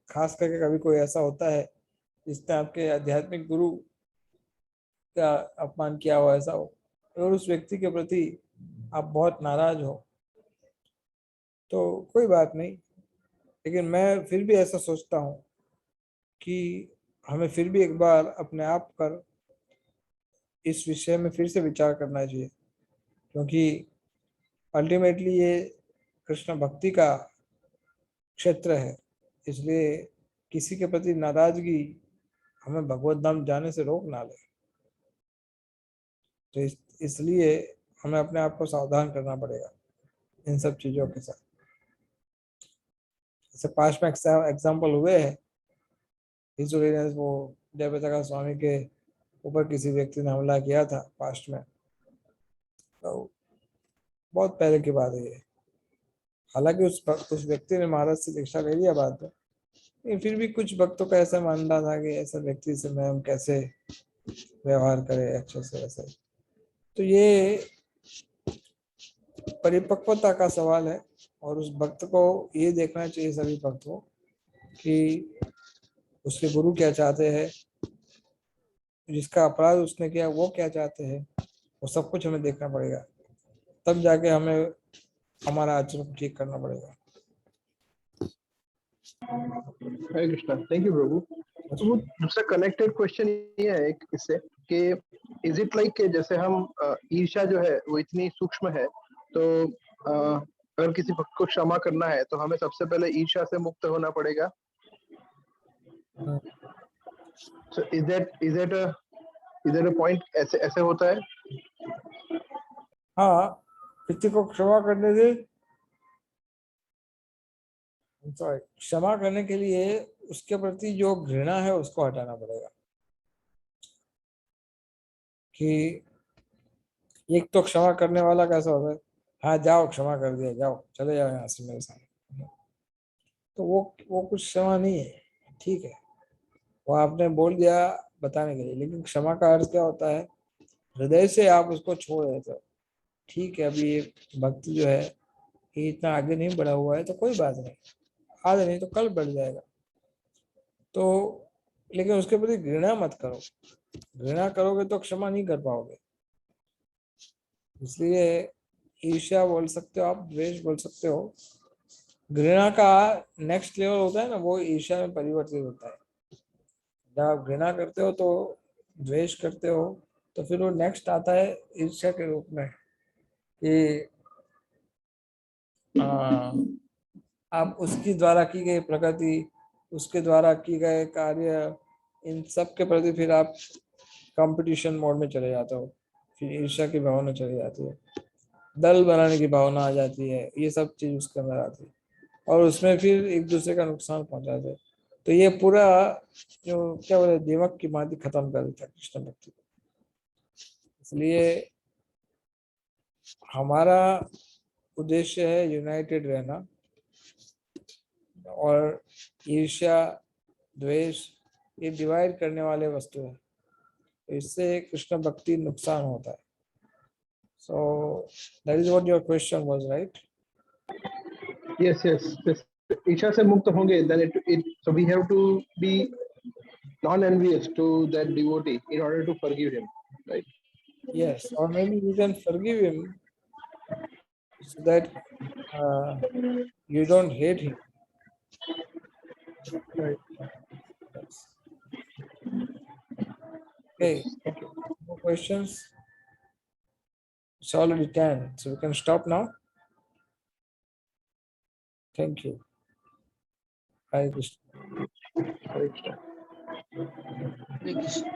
Speaker 1: खास करके कभी कोई ऐसा होता है जिसने आपके आध्यात्मिक गुरु का अपमान किया हो, ऐसा हो, और उस व्यक्ति के प्रति आप बहुत नाराज हो, तो कोई बात नहीं। लेकिन मैं फिर भी ऐसा सोचता हूँ कि हमें फिर भी एक बार अपने आप पर इस विषय में फिर से विचार करना चाहिए, क्योंकि अल्टीमेटली ये कृष्ण भक्ति का क्षेत्र है। इसलिए किसी के प्रति नाराजगी हमें भगवत धाम जाने से रोक ना ले। तो इसलिए हमें अपने आप को सावधान करना पड़ेगा इन सब चीजों के साथ। जैसे पास्ट में एग्जाम्पल हुए हैं, वो जयप्रकाश स्वामी के ऊपर किसी व्यक्ति ने हमला किया था पास्ट में, तो बहुत पहले की बात है ये। हालांकि उस व्यक्ति ने महाराज से दीक्षा ले लिया बाद में, लेकिन फिर भी कुछ भक्तों का ऐसा मानना था कि ऐसा व्यक्ति से मैं हम कैसे व्यवहार करें अच्छे से वैसे। तो ये परिपक्वता का सवाल है, और उस भक्त को ये देखना चाहिए, सभी भक्तों, कि उसके गुरु क्या चाहते हैं, जिसका अपराध उसने किया वो क्या चाहते हैं, वो सब कुछ हमें देखना पड़ेगा। तब जाके हमें हमारा आचरण ठीक करना पड़ेगा।
Speaker 5: हरे कृष्णा, थैंक यू प्रभु। तो वो दूसरा कनेक्टेड क्वेश्चन ये है एक इससे कि इज इट लाइक जैसे हम ईर्ष्या जो है वो इतनी सूक्ष्म है, तो अगर किसी भक्त को क्षमा करना है तो हमें सबसे पहले ईर्ष्या से मुक्त होना पड़ेगा। So is that a point? ऐसे ऐसे होता है?
Speaker 1: हाँ, किसी को क्षमा करने से, सॉरी, क्षमा करने के लिए उसके प्रति जो घृणा है उसको हटाना पड़ेगा। कि एक तो क्षमा करने वाला कैसा होता है, हाँ जाओ क्षमा कर दिया, जाओ चले जाओ यहाँ से मेरे सामने, तो वो कुछ क्षमा नहीं है। ठीक है, वो आपने बोल दिया बताने के लिए, लेकिन क्षमा का अर्थ क्या होता है, हृदय से आप उसको छोड़ देते हो। ठीक है, अभी ये भक्त जो है ये इतना आगे नहीं बढ़ा हुआ है तो कोई बात नहीं, आज नहीं तो कल बढ़ जाएगा। तो लेकिन उसके प्रति घृणा मत करो, घृणा करोगे तो क्षमा नहीं कर पाओगे। इसलिए ईर्ष्या बोल सकते हो आप, द्वेष बोल सकते हो। घृणा का नेक्स्ट लेवल होता है ना, वो ईर्ष्या में परिवर्तित होता है। जब आप घृणा करते हो तो द्वेष करते हो, तो फिर वो नेक्स्ट आता है ईर्ष्या के रूप में कि आप उसकी द्वारा की गई प्रगति, उसके द्वारा की गए कार्य, इन सब के प्रति फिर आप कंपटीशन मोड में चले जाते हो, फिर ईर्ष्या की भावना चली जाती है, दल बनाने की भावना आ जाती है, ये सब चीज उसके अंदर आती है, और उसमें फिर एक दूसरे का नुकसान पहुंचाते हैं। तो ये पूरा जो क्या बोले दिमाग की माती खत्म कर देता है कृष्ण भक्ति को। इसलिए हमारा उद्देश्य है यूनाइटेड रहना, और ईर्ष्या द्वेष ये डिवाइड करने वाले वस्तु है, तो इससे कृष्ण भक्ति नुकसान होता है। So that is what your question was, right?
Speaker 5: Yes, yes, yes. ईर्ष्या से मुक्त होंगे, then so we have to be non-envious to that devotee in order to forgive him, right?
Speaker 1: Yes, or maybe you can forgive him so that you don't hate him.
Speaker 5: Right.
Speaker 1: Yes. Okay, no questions? It's already 10, so we can stop now. Thank you. Hare Krishna.
Speaker 5: Hare Krishna.
Speaker 4: Hare Krishna.